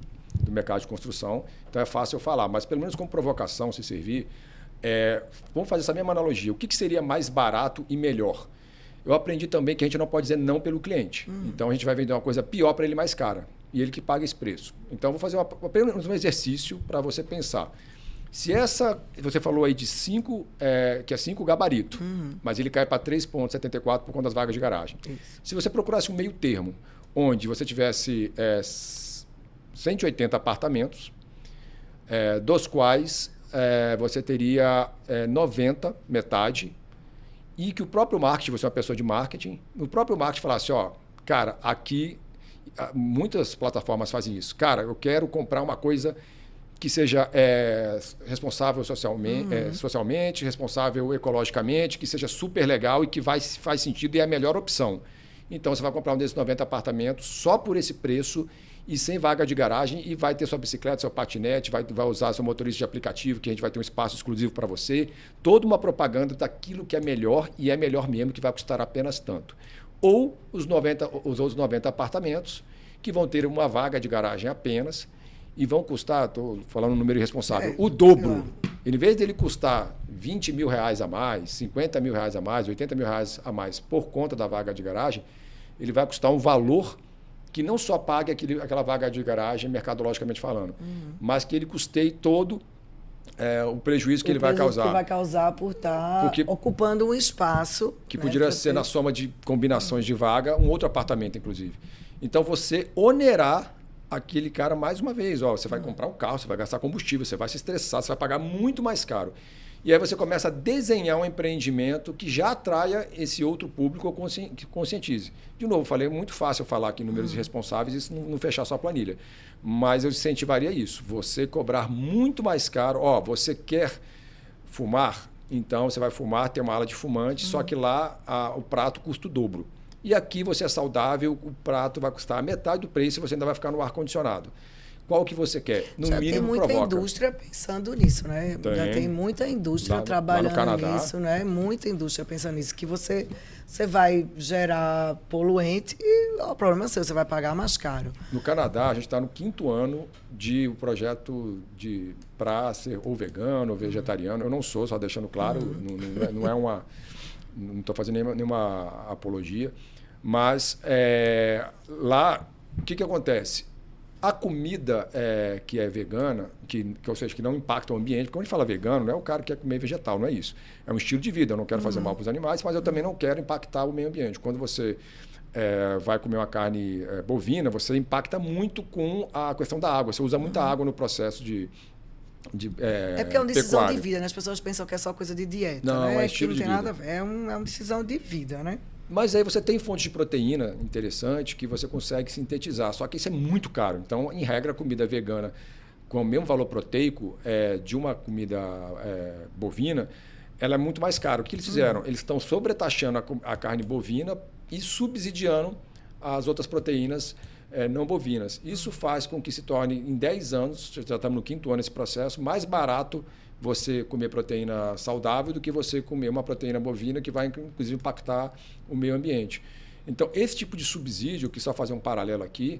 mercado de construção, então é fácil eu falar. Mas pelo menos como provocação, se servir, vamos fazer essa mesma analogia. O que seria mais barato e melhor? Eu aprendi também que a gente não pode dizer não pelo cliente. Então, a gente vai vender uma coisa pior para ele mais cara. E ele que paga esse preço. Então, eu vou fazer apenas um exercício para você pensar. Se você falou aí de 5, que é 5 gabarito, mas ele cai para 3,74 por conta das vagas de garagem. Isso. Se você procurasse um meio termo, onde você tivesse 180 apartamentos, dos quais você teria 90, metade, e que o próprio marketing, você é uma pessoa de marketing, o próprio marketing falasse, cara, aqui muitas plataformas fazem isso. Cara, eu quero comprar uma coisa que seja responsável socialmente, responsável ecologicamente, que seja super legal e que faz sentido e é a melhor opção. Então, você vai comprar um desses 90 apartamentos só por esse preço e sem vaga de garagem e vai ter sua bicicleta, seu patinete, vai usar seu motorista de aplicativo, que a gente vai ter um espaço exclusivo para você. Toda uma propaganda daquilo que é melhor e é melhor mesmo, que vai custar apenas tanto. Ou os outros 90 apartamentos, que vão ter uma vaga de garagem apenas e vão custar, estou falando um número irresponsável, o dobro. Em vez dele custar R$20 mil a mais, R$50 mil a mais, R$80 mil a mais por conta da vaga de garagem, ele vai custar um valor que não só pague aquela vaga de garagem, mercadologicamente falando, mas que ele custeie todo o prejuízo que ele vai causar. Que vai causar por estar ocupando um espaço. Que poderia ser, na soma de combinações de vaga, um outro apartamento, inclusive. Então, você onerar aquele cara mais uma vez. Você vai comprar um carro, você vai gastar combustível, você vai se estressar, você vai pagar muito mais caro. E aí você começa a desenhar um empreendimento que já atraia esse outro público ou que conscientize. De novo, falei, é muito fácil falar aqui em números de responsáveis e isso não fechar sua planilha. Mas eu incentivaria isso, você cobrar muito mais caro. Você quer fumar? Então você vai fumar, tem uma ala de fumante, só que lá o prato custa o dobro. E aqui você é saudável, o prato vai custar a metade do preço e você ainda vai ficar no ar-condicionado. Qual que você quer? No já mínimo, tem muita provoca. indústria pensando nisso, né? Já tem muita indústria trabalhando nisso, né? Muita indústria pensando nisso, que você vai gerar poluente e o problema é seu, você vai pagar mais caro. No Canadá, a gente está no 5º ano de um projeto para ser ou vegano ou vegetariano. Eu não sou, só deixando claro, não é uma... Não estou fazendo nenhuma apologia, mas lá, o que acontece? A comida que é vegana, ou seja, que não impacta o ambiente, porque quando a gente fala vegano, não é o cara que quer comer vegetal, não é isso. É um estilo de vida, eu não quero fazer mal para os animais, mas eu também não quero impactar o meio ambiente. Quando você vai comer uma carne bovina, você impacta muito com a questão da água. Você usa muita água no processo de porque é uma decisão pecuário. de vida, né? As pessoas pensam que é só coisa de dieta, não, né? É estilo que não de tem vida. nada a ver, é uma decisão de vida, né? Mas aí você tem fontes de proteína interessante que você consegue sintetizar, só que isso é muito caro. Então, em regra, a comida vegana com o mesmo valor proteico de uma comida bovina, ela é muito mais cara. O que eles fizeram? Eles estão sobretaxando a carne bovina e subsidiando as outras proteínas não bovinas. Isso faz com que se torne, em 10 anos, já estamos no 5º ano desse processo, mais barato você comer proteína saudável do que você comer uma proteína bovina que vai, inclusive, impactar o meio ambiente. Então, esse tipo de subsídio, que só fazer um paralelo aqui,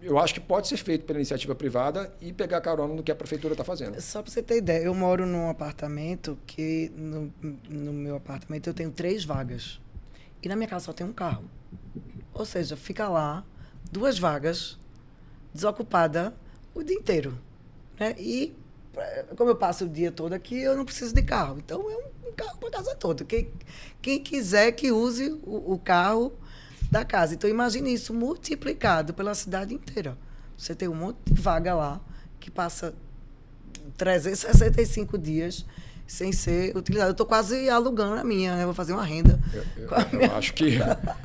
eu acho que pode ser feito pela iniciativa privada e pegar carona no que a prefeitura está fazendo. Só para você ter ideia, eu moro num apartamento que, no meu apartamento, eu tenho 3 vagas. E na minha casa só tem um carro. Ou seja, fica lá, 2 vagas, desocupada o dia inteiro. Né? E, como eu passo o dia todo aqui, eu não preciso de carro. Então, é um carro para a casa toda. Quem quiser que use o carro da casa. Então, imagine isso multiplicado pela cidade inteira. Você tem um monte de vaga lá que passa 365 dias sem ser utilizada. Eu estou quase alugando a minha, né? Vou fazer uma renda. Eu acho que...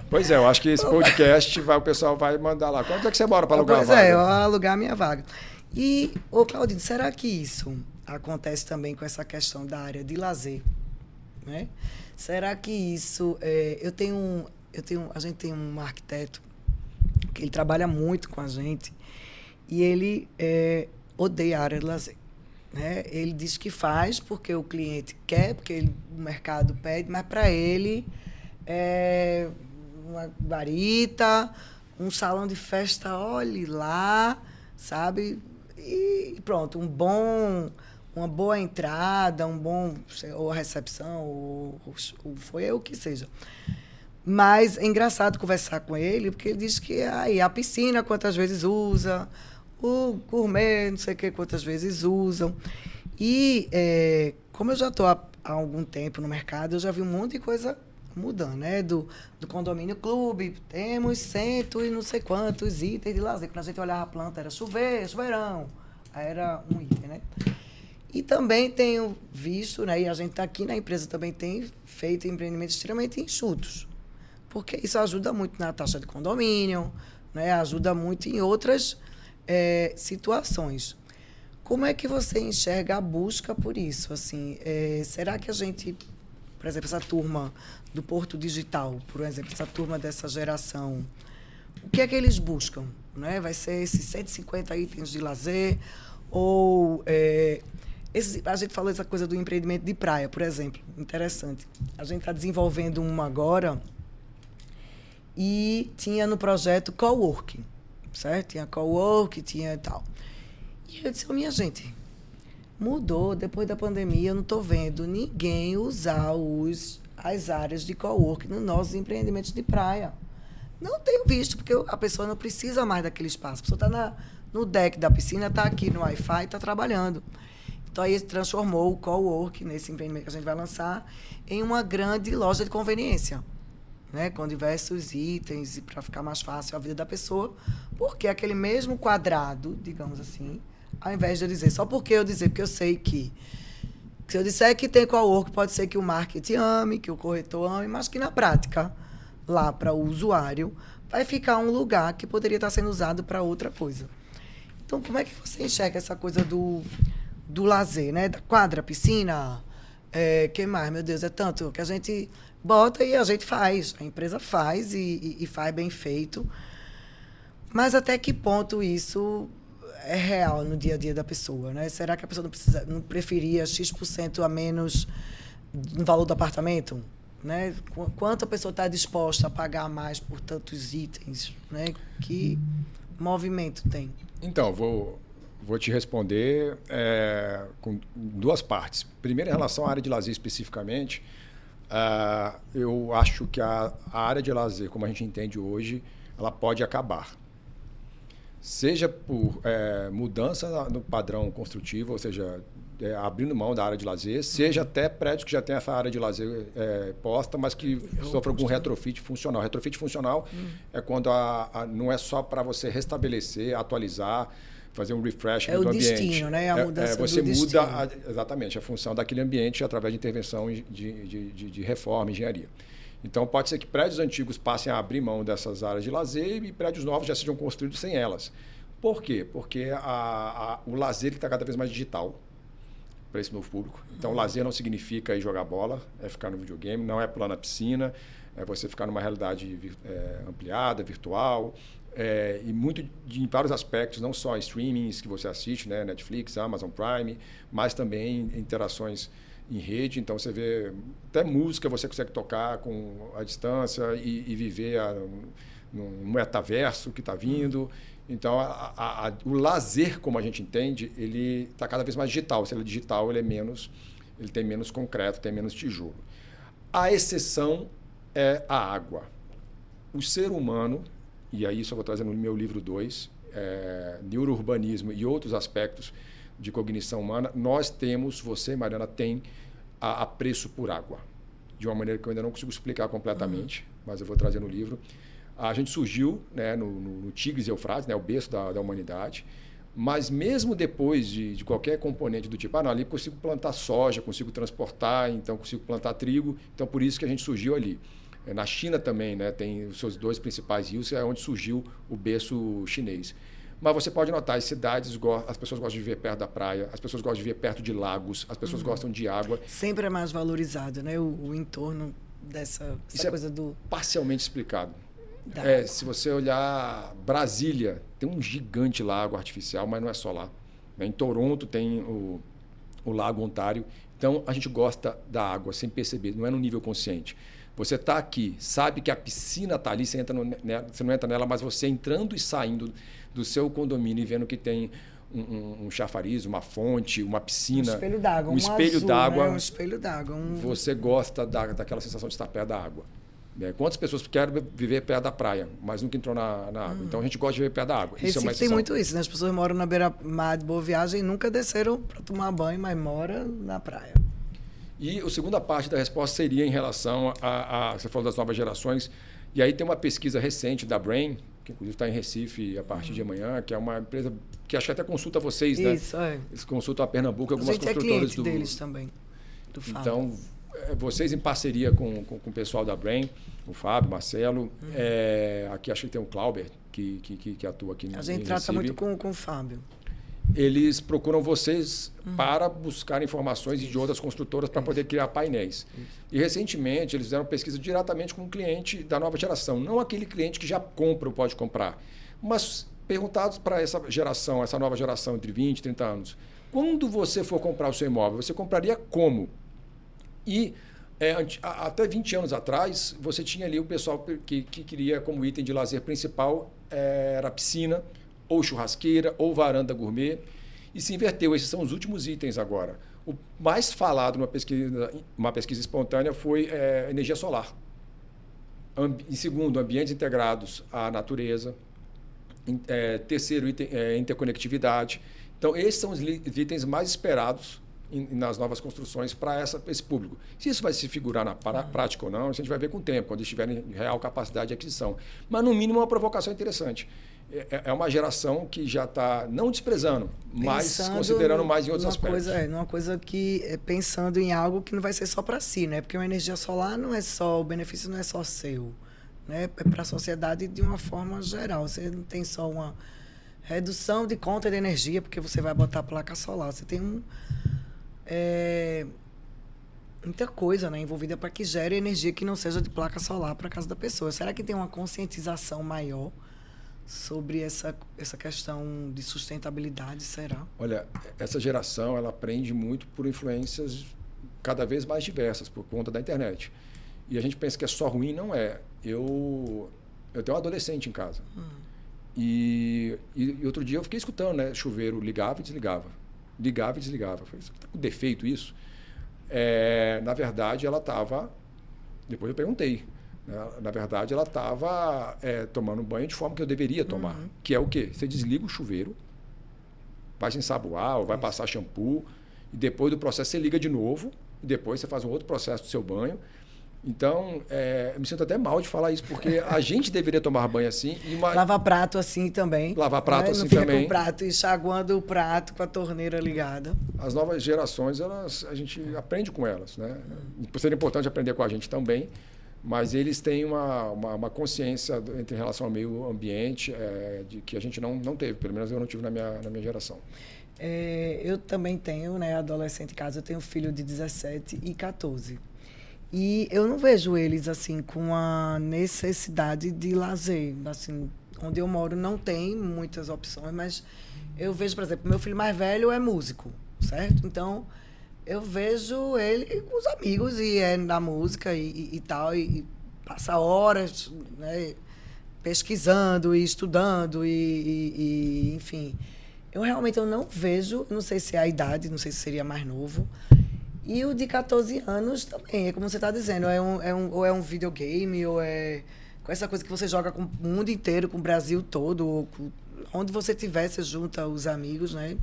Pois eu acho que esse podcast o pessoal vai mandar lá. Quanto é que você bora para alugar a vaga? Eu alugar a minha vaga. E, Claudinho, será que isso acontece também com essa questão da área de lazer? Né? Será que isso... a gente tem um arquiteto que ele trabalha muito com a gente e ele odeia a área de lazer. Né? Ele diz que faz porque o cliente quer, porque o mercado pede, mas para ele é uma guarita, um salão de festa, olhe lá, sabe? E pronto, uma boa entrada, ou a recepção, ou foi o que seja. Mas é engraçado conversar com ele, porque ele diz que a piscina quantas vezes usa, o gourmet, não sei o que, quantas vezes usam. E como eu já estou há algum tempo no mercado, eu já vi um monte de coisa mudando, né? Do condomínio clube, temos 100 e não sei quantos itens de lazer. Quando a gente olhava a planta, era chuveirão, era um item, né? E também tenho visto, né? E a gente aqui na empresa também tem feito empreendimentos extremamente enxutos. Porque isso ajuda muito na taxa de condomínio, né? Ajuda muito em outras situações. Como é que você enxerga a busca por isso? Assim, será que a gente, por exemplo, essa turma do Porto Digital, por exemplo, essa turma dessa geração, o que é que eles buscam? Né? Vai ser esses 150 itens de lazer? Ou a gente falou essa coisa do empreendimento de praia, por exemplo. Interessante. A gente está desenvolvendo uma agora e tinha no projeto coworking, certo? Tinha coworking, tinha tal. E eu disse, minha gente, mudou, depois da pandemia, eu não estou vendo ninguém usar as áreas de coworking nos nossos empreendimentos de praia. Não tenho visto, porque a pessoa não precisa mais daquele espaço. A pessoa está no deck da piscina, está aqui no Wi-Fi, está trabalhando. Então, aí transformou o coworking, nesse empreendimento que a gente vai lançar, em uma grande loja de conveniência. Né, com diversos itens e para ficar mais fácil a vida da pessoa, porque aquele mesmo quadrado, digamos assim, ao invés de eu dizer, porque eu sei que Se eu disser que tem cowork, pode ser que o marketing ame, que o corretor ame, mas que na prática, lá para o usuário, vai ficar um lugar que poderia estar sendo usado para outra coisa. Então, como é que você enxerga essa coisa do lazer, né? Da quadra, piscina, que mais? Meu Deus, é tanto que a gente bota e a gente faz. A empresa faz e faz bem feito. Mas até que ponto isso é real no dia a dia da pessoa, né? Será que a pessoa não preferia X% a menos no valor do apartamento? Né? Quanto a pessoa está disposta a pagar mais por tantos itens? Né? Que movimento tem? Então, vou te responder com duas partes. Primeiro, em relação à área de lazer especificamente, eu acho que a área de lazer, como a gente entende hoje, ela pode acabar. Seja por mudança no padrão construtivo, ou seja, abrindo mão da área de lazer, seja até prédios que já tem essa área de lazer posta, mas que sofrem algum retrofit funcional. Retrofit funcional é quando não é só para você restabelecer, atualizar, fazer um refresh do ambiente. É o destino, né? A mudança você do muda destino. exatamente a função daquele ambiente através de intervenção de reforma, engenharia. Então, pode ser que prédios antigos passem a abrir mão dessas áreas de lazer e prédios novos já sejam construídos sem elas. Por quê? Porque o lazer está cada vez mais digital para esse novo público. Então, lazer não significa ir jogar bola, é ficar no videogame, não é pular na piscina, é você ficar numa realidade ampliada, virtual, e muito em vários aspectos, não só streamings que você assiste, né, Netflix, Amazon Prime, mas também interações em rede. Então, você vê até música, você consegue tocar com a distância e viver num metaverso que está vindo. Então, o lazer, como a gente entende, ele está cada vez mais digital. Se ele é digital, ele tem menos concreto, tem menos tijolo. A exceção é a água. O ser humano, e aí isso eu vou trazer no meu livro 2, Neurourbanismo e outros aspectos de cognição humana, nós temos, você, Mariana, tem apreço por água. De uma maneira que eu ainda não consigo explicar completamente, mas eu vou trazer no livro. A gente surgiu, né, no Tigres e Eufrates, né, o berço da humanidade, mas mesmo depois de qualquer componente do tipo, não, ali consigo plantar soja, consigo transportar, então consigo plantar trigo, então por isso que a gente surgiu ali. Na China também, né, tem os seus dois principais rios, é onde surgiu o berço chinês. Mas você pode notar, as cidades, as pessoas gostam de viver perto da praia, as pessoas gostam de viver perto de lagos, as pessoas gostam de água. Sempre é mais valorizado, né? O entorno dessa coisa do... Parcialmente explicado. Se você olhar Brasília, tem um gigante lago artificial, mas não é só lá. Em Toronto tem o Lago Ontário. Então, a gente gosta da água sem perceber, não é no nível consciente. Você está aqui, sabe que a piscina está ali, você não entra nela, mas você entrando e saindo do seu condomínio e vendo que tem um chafariz, uma fonte, uma piscina. Um espelho d'água. Um espelho d'água. Né? Um espelho d'água. Você gosta daquela sensação de estar perto da água. Quantas pessoas querem viver perto da praia, mas nunca entrou na água? Então, a gente gosta de viver perto da água. Recife isso é tem muito isso, né? As pessoas moram na beira-mar de Boa Viagem e nunca desceram para tomar banho, mas moram na praia. E a segunda parte da resposta seria em relação você falou das novas gerações, e aí tem uma pesquisa recente da Brain, que inclusive está em Recife a partir de amanhã, que é uma empresa que acho que até consulta vocês, né? Isso, Eles consultam a Pernambuco, algumas construtoras deles também, do Fábio. Então, vocês em parceria com o pessoal da Brain, o Fábio, Marcelo, aqui acho que tem o Clauber, que atua aqui no Recife. A gente trata muito com o Fábio. Eles procuram vocês para buscar informações de outras construtoras para poder criar painéis. E, recentemente, eles fizeram pesquisa diretamente com um cliente da nova geração. Não aquele cliente que já compra ou pode comprar, mas perguntados para essa geração, essa nova geração entre 20 e 30 anos. Quando você for comprar o seu imóvel, você compraria como? E até 20 anos atrás, você tinha ali o pessoal que queria como item de lazer principal era piscina, ou churrasqueira, ou varanda gourmet, e se inverteu. Esses são os últimos itens agora. O mais falado numa pesquisa espontânea foi energia solar. Em segundo, ambientes integrados à natureza. Terceiro item, interconectividade. Então, esses são os itens mais esperados nas novas construções para esse público. Se isso vai se figurar na prática ou não, a gente vai ver com o tempo, quando eles tiverem real capacidade de aquisição. Mas, no mínimo, é uma provocação interessante. é uma geração que já está não desprezando, mas Pensando considerando mais em outros aspectos. Numa coisa que pensando em algo que não vai ser só para si, né? Porque uma energia solar não é só, o benefício não é só seu, né? É para a sociedade de uma forma geral. Você não tem só uma redução de conta de energia porque você vai botar a placa solar. Você tem muita coisa, né, envolvida para que gere energia que não seja de placa solar para casa da pessoa. Será que tem uma conscientização maior sobre essa questão de sustentabilidade, será? Olha, essa geração ela aprende muito por influências cada vez mais diversas por conta da internet. E a gente pensa que é só ruim, não é. Eu tenho um adolescente em casa. E outro dia eu fiquei escutando, né? Chuveiro ligava e desligava. Ligava e desligava. Eu falei, tá com defeito isso? Na verdade, ela estava... Depois eu perguntei. Na verdade, ela estava tomando banho de forma que eu deveria tomar. Que é o quê? Você desliga o chuveiro, vai se ensaboar ou vai passar shampoo, e depois do processo você liga de novo, e depois você faz um outro processo do seu banho. Então, eu me sinto até mal de falar isso, porque a gente deveria tomar banho assim. Lavar prato assim também. Lavar prato, né? Assim não fica também. Com o prato, enxaguando o prato com a torneira ligada. As novas gerações, a gente aprende com elas, né? Seria importante aprender com a gente também, mas eles têm uma consciência em relação ao meio ambiente de que a gente não teve, pelo menos eu não tive na minha geração. Eu também tenho, né, adolescente em casa, eu tenho um filho de 17 e 14. E eu não vejo eles assim com a necessidade de lazer. Assim, onde eu moro não tem muitas opções, mas eu vejo, por exemplo, meu filho mais velho é músico, certo? Então, eu vejo ele com os amigos e na música e tal, e passa horas, né, pesquisando e estudando enfim. Eu realmente não vejo, não sei se é a idade, não sei se seria mais novo. E o de 14 anos também, é como você está dizendo, ou é um videogame, ou é com essa coisa que você joga com o mundo inteiro, com o Brasil todo, ou onde você estiver, você junta os amigos, né?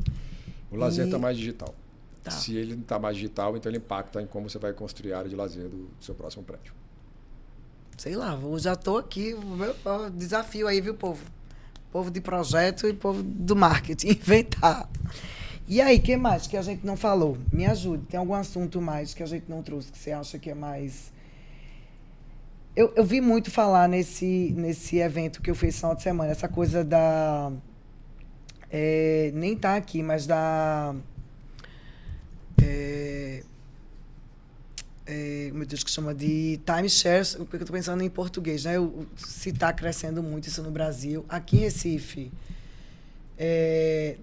O lazer está mais digital. Tá. Se ele não está mais digital, então ele impacta em como você vai construir a área de lazer do seu próximo prédio. Sei lá, eu já estou aqui, desafio aí, viu, povo? Povo de projeto e povo do marketing, inventar. E aí, o que mais que a gente não falou? Me ajude. Tem algum assunto mais que a gente não trouxe que você acha que é mais... Eu vi muito falar nesse evento que eu fiz esse final de semana, essa coisa da... nem tá aqui, mas da... meu Deus, que chama de timeshares, porque eu estou pensando em português, né? Se está crescendo muito isso no Brasil. Aqui em Recife,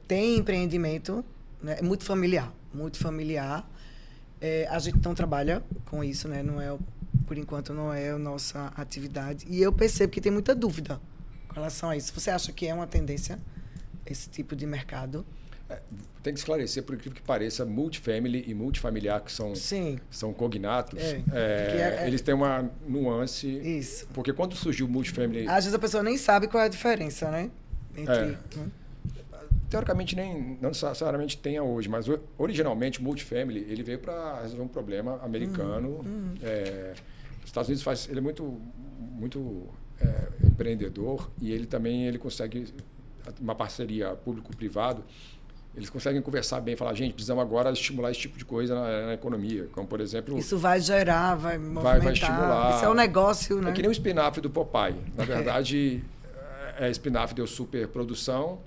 tem empreendimento, né? Muito familiar, muito familiar. A gente não trabalha com isso, né? Não é, por enquanto não é a nossa atividade. E eu percebo que tem muita dúvida com relação a isso. Você acha que é uma tendência esse tipo de mercado? Tem que esclarecer, por incrível que pareça, multifamily e multifamiliar, que são cognatos, eles têm uma nuance. Isso. Porque quando surgiu o multifamily... Às vezes a pessoa nem sabe qual é a diferença, né? Entre... Teoricamente, não necessariamente tenha hoje, mas originalmente o multifamily ele veio para resolver um problema americano. Os Estados Unidos ele é muito empreendedor e ele consegue uma parceria público-privado. Eles conseguem conversar bem, falar, gente, precisamos agora estimular esse tipo de coisa na economia, como por exemplo... Isso vai gerar, vai movimentar. Vai estimular. Isso é um negócio, né? É que nem o spin-off do Popeye. Na verdade, spin-off deu superprodução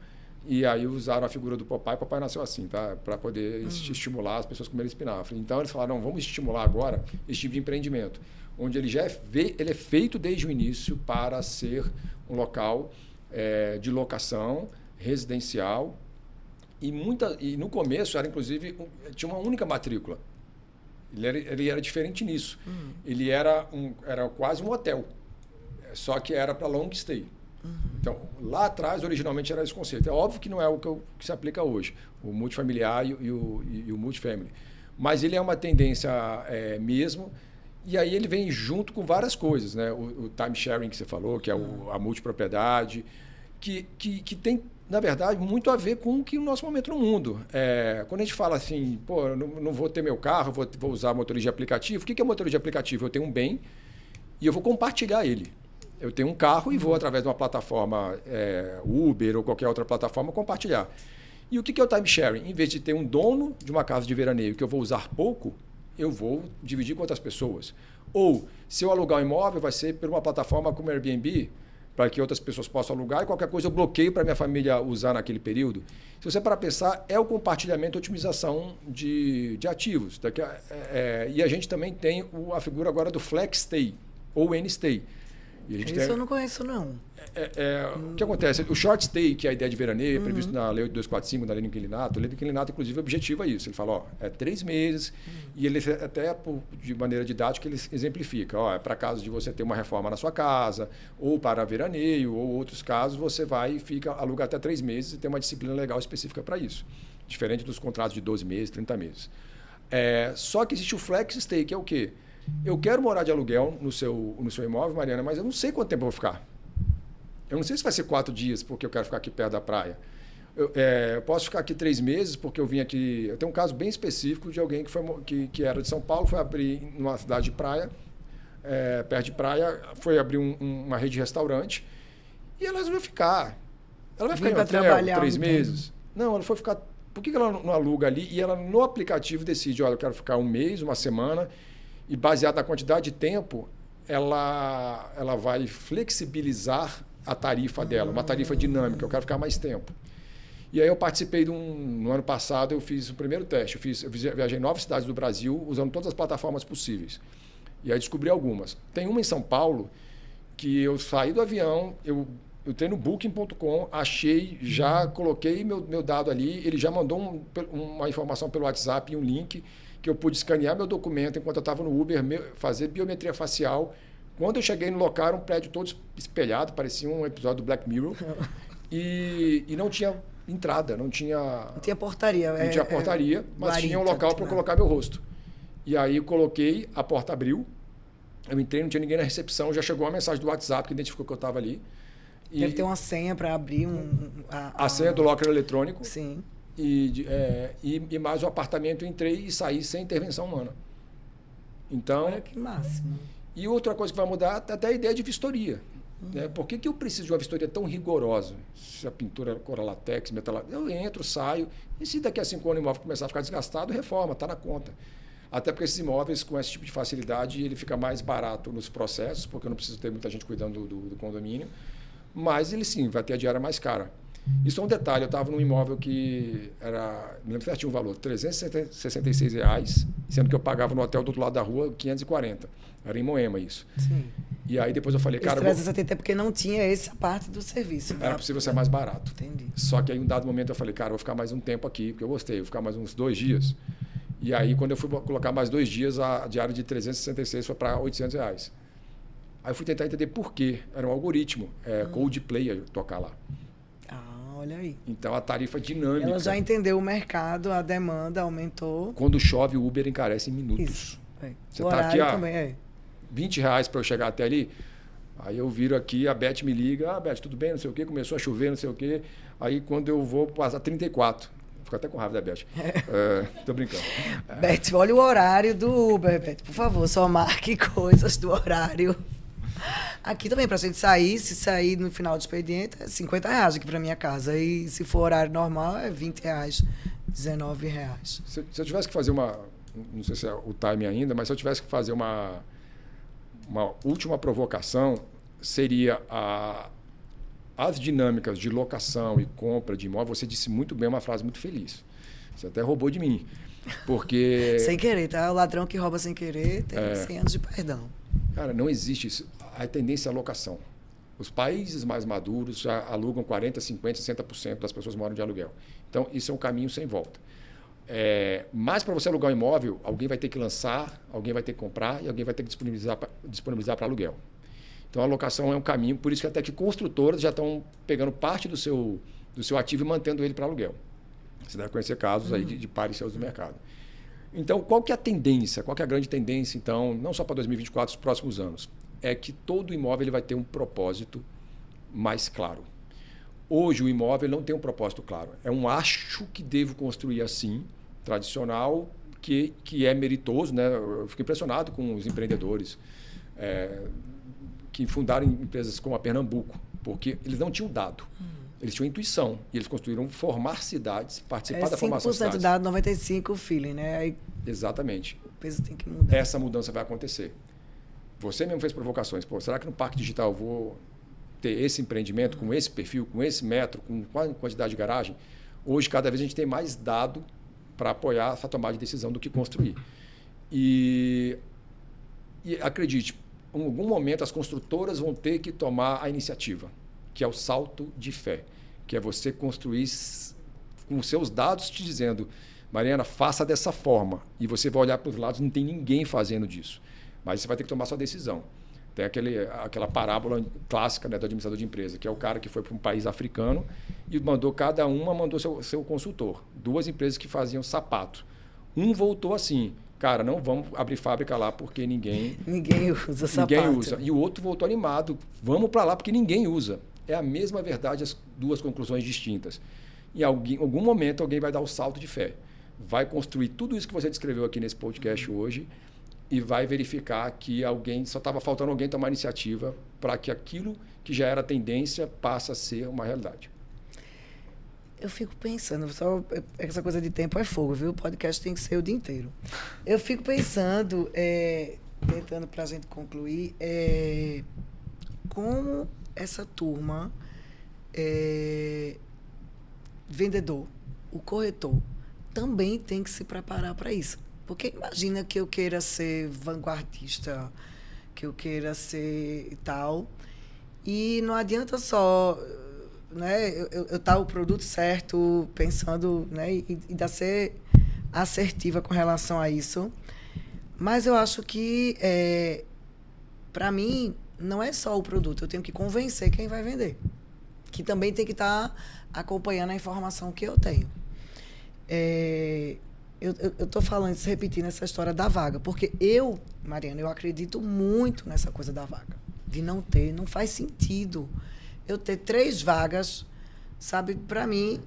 e aí usaram a figura do Popeye. Popeye nasceu assim, tá? Para poder estimular as pessoas a comerem espinafre. Então eles falaram, não, vamos estimular agora esse tipo de empreendimento, onde ele ele é feito desde o início para ser um local de locação residencial. E no começo era inclusive tinha uma única matrícula. Ele era diferente nisso. Ele era quase um hotel, só que era para long stay. Então, lá atrás, originalmente, era esse conceito. É óbvio que não é o que se aplica hoje, o multifamiliar e o multifamily. Mas ele é uma tendência mesmo, e aí ele vem junto com várias coisas, né? O time sharing que você falou, que é a multipropriedade, que tem, na verdade, muito a ver com o nosso momento no mundo. Quando a gente fala assim, pô, eu não vou ter meu carro, vou usar motorista de aplicativo. O que é motorista de aplicativo? Eu tenho um bem e eu vou compartilhar ele. Eu tenho um carro e vou, através de uma plataforma Uber ou qualquer outra plataforma, compartilhar. E o que é o time sharing? Em vez de ter um dono de uma casa de veraneio que eu vou usar pouco, eu vou dividir com outras pessoas. Ou, se eu alugar um imóvel, vai ser por uma plataforma como Airbnb, para que outras pessoas possam alugar e qualquer coisa eu bloqueio para minha família usar naquele período. Se você parar para pensar, é o compartilhamento e otimização de ativos. E a gente também tem a figura agora do Flex Stay ou N-Stay. Isso eu não conheço, não. O que acontece? O short stay, que é a ideia de veraneio, previsto na Lei 8245, da Lei do Inquilinato. A Lei do Inquilinato, inclusive, objetiva isso. Ele fala, é 3 meses, e ele até, de maneira didática, ele exemplifica. É para caso de você ter uma reforma na sua casa, ou para veraneio, ou outros casos, você vai e aluga até 3 meses e tem uma disciplina legal específica para isso. Diferente dos contratos de 12 meses, 30 meses. Só que existe o flex stay, que é o quê? Eu quero morar de aluguel no seu imóvel, Mariana, mas eu não sei quanto tempo eu vou ficar. Eu não sei se vai ser 4 dias, porque eu quero ficar aqui perto da praia. Eu posso ficar aqui 3 meses, porque eu vim aqui... Eu tenho um caso bem específico de alguém que era de São Paulo, foi abrir numa cidade de praia, perto de praia, foi abrir uma rede de restaurante, e ela resolveu ficar. Ela vai ficar em hotel 3 meses? Não, ela foi ficar... Por que ela não aluga ali? E ela, no aplicativo, decide, eu quero ficar 1 mês, 1 semana... E baseado na quantidade de tempo, ela vai flexibilizar a tarifa dela, uma tarifa dinâmica. Eu quero ficar mais tempo. E aí eu participei no ano passado, eu fiz o primeiro teste. Eu viajei em 9 cidades do Brasil, usando todas as plataformas possíveis. E aí descobri algumas. Tem uma em São Paulo, que eu saí do avião, eu entrei no Booking.com, achei, já coloquei meu dado ali, ele já mandou uma informação pelo WhatsApp e um link, que eu pude escanear meu documento enquanto eu estava no Uber, fazer biometria facial. Quando eu cheguei no local, era um prédio todo espelhado, parecia um episódio do Black Mirror. E não tinha entrada, não tinha portaria. Não tinha portaria, mas tinha um local para eu colocar meu rosto. E aí eu coloquei, a porta abriu, eu entrei, não tinha ninguém na recepção, já chegou uma mensagem do WhatsApp que identificou que eu estava ali. Deve ter uma senha para abrir a senha do locker eletrônico. Sim. E mais o apartamento, entrei e saí sem intervenção humana. Então, olha que máximo. E outra coisa que vai mudar, até a ideia de vistoria. Né? Por que eu preciso de uma vistoria tão rigorosa? Se a pintura é cor latex, metal, eu entro, saio, e se daqui a 5 anos o imóvel começar a ficar desgastado, reforma, está na conta. Até porque esses imóveis, com esse tipo de facilidade, ele fica mais barato nos processos, porque eu não preciso ter muita gente cuidando do condomínio, mas ele sim, vai ter a diária mais cara. E só um detalhe, eu estava num imóvel que era, me lembro certinho o valor, R$366, sendo que eu pagava no hotel do outro lado da rua 540. Era em Moema isso. Sim. E aí depois eu falei, cara... 370 é porque não tinha essa parte do serviço. Era possível ser mais barato. Entendi. Só que aí em um dado momento eu falei, cara, eu vou ficar mais um tempo aqui, porque eu gostei, vou ficar mais uns 2 dias. E aí quando eu fui colocar mais 2 dias, a diária de 366 foi para R$800. Aí eu fui tentar entender por quê. Era um algoritmo, Coldplay ia tocar lá. Olha aí. Então, a tarifa dinâmica... Ela já entendeu o mercado, a demanda aumentou. Quando chove, o Uber encarece em minutos. Isso. Você está aqui, R$20 para eu chegar até ali. Aí eu viro aqui, a Beth me liga. Beth, tudo bem? Não sei o quê. Começou a chover, não sei o quê. Aí, quando eu vou passar 34. Fico até com raiva da Beth. Tô brincando. Beth, olha o horário do Uber, Beth. Por favor, só marque coisas do horário. Aqui também, pra gente sair, se sair no final do expediente, é R$50 aqui pra minha casa. E se for horário normal, é R$20, R$19. Se eu tivesse que fazer não sei se é o time ainda, mas se eu tivesse que fazer uma última provocação, seria as dinâmicas de locação e compra de imóvel. Você disse muito bem, uma frase muito feliz. Você até roubou de mim. Porque... Sem querer, tá? O ladrão que rouba sem querer tem 100 anos de perdão. Cara, não existe isso. A tendência é a locação. Os países mais maduros já alugam 40%, 50%, 60% das pessoas moram de aluguel. Então, isso é um caminho sem volta. Mas para você alugar um imóvel, alguém vai ter que lançar, alguém vai ter que comprar e alguém vai ter que disponibilizar para aluguel. Então, a locação é um caminho, por isso que até que construtoras já estão pegando parte do seu ativo e mantendo ele para aluguel. Você deve conhecer casos aí de pares seus do mercado. Então, qual que é a tendência? Qual que é a grande tendência, então, não só para 2024, os próximos anos? É que todo imóvel ele vai ter um propósito mais claro. Hoje, o imóvel não tem um propósito claro. É um acho que devo construir assim, tradicional, que é meritoso. Né? Eu fico impressionado com os empreendedores que fundaram empresas como a Pernambuco, porque eles não tinham dado. Eles tinham intuição. E eles construíram formar cidades, participar da formação de cidades. 5% dado, 95% feeling, né? Aí exatamente. o peso tem que mudar. Essa mudança vai acontecer. Você mesmo fez provocações. Pô, será que no Parque Digital eu vou ter esse empreendimento com esse perfil, com esse metro, com qual quantidade de garagem? Hoje, cada vez a gente tem mais dado para apoiar essa tomada de decisão do que construir. E acredite, em algum momento as construtoras vão ter que tomar a iniciativa, que é o salto de fé, que é você construir com os seus dados te dizendo, Mariana, faça dessa forma. E você vai olhar para os lados, não tem ninguém fazendo disso. Mas você vai ter que tomar sua decisão. Tem aquela parábola clássica, né, do administrador de empresa, que é o cara que foi para um país africano e cada uma mandou seu consultor. 2 empresas que faziam sapato. Um voltou assim, cara, não vamos abrir fábrica lá porque ninguém usa sapato. Ninguém usa. E o outro voltou animado, vamos para lá porque ninguém usa. É a mesma verdade, as 2 conclusões distintas. Em algum momento alguém vai dar o salto de fé. Vai construir tudo isso que você descreveu aqui nesse podcast hoje e vai verificar que só estava faltando alguém tomar iniciativa para que aquilo que já era tendência passe a ser uma realidade. Eu fico pensando, essa coisa de tempo é fogo, viu? O podcast tem que ser o dia inteiro. Eu fico pensando, tentando para a gente concluir, como essa turma, vendedor, o corretor, também tem que se preparar para isso. Porque imagina que eu queira ser vanguardista, que eu queira ser e tal, e não adianta só, né, eu estar o produto certo, pensando, né, e ainda ser assertiva com relação a isso. Mas eu acho que, para mim, não é só o produto, eu tenho que convencer quem vai vender, que também tem que estar acompanhando a informação que eu tenho. Eu estou falando, repetindo essa história da vaga, porque Mariana, eu acredito muito nessa coisa da vaga, de não faz sentido eu ter 3 vagas, sabe, para mim,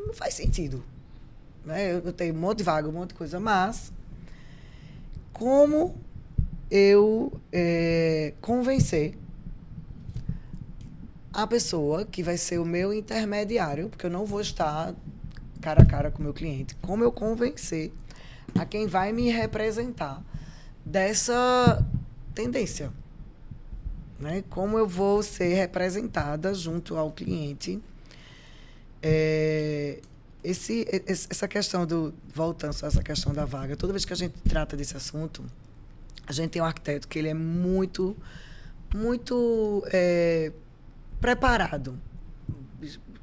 não faz sentido. Né? Eu tenho um monte de vaga, um monte de coisa, mas como eu convencer a pessoa que vai ser o meu intermediário, porque eu não vou estar cara a cara com o meu cliente, como eu convencer a quem vai me representar dessa tendência, né? Como eu vou ser representada junto ao cliente. Essa questão voltando só a essa questão da vaga, toda vez que a gente trata desse assunto, a gente tem um arquiteto que ele é muito, muito preparado,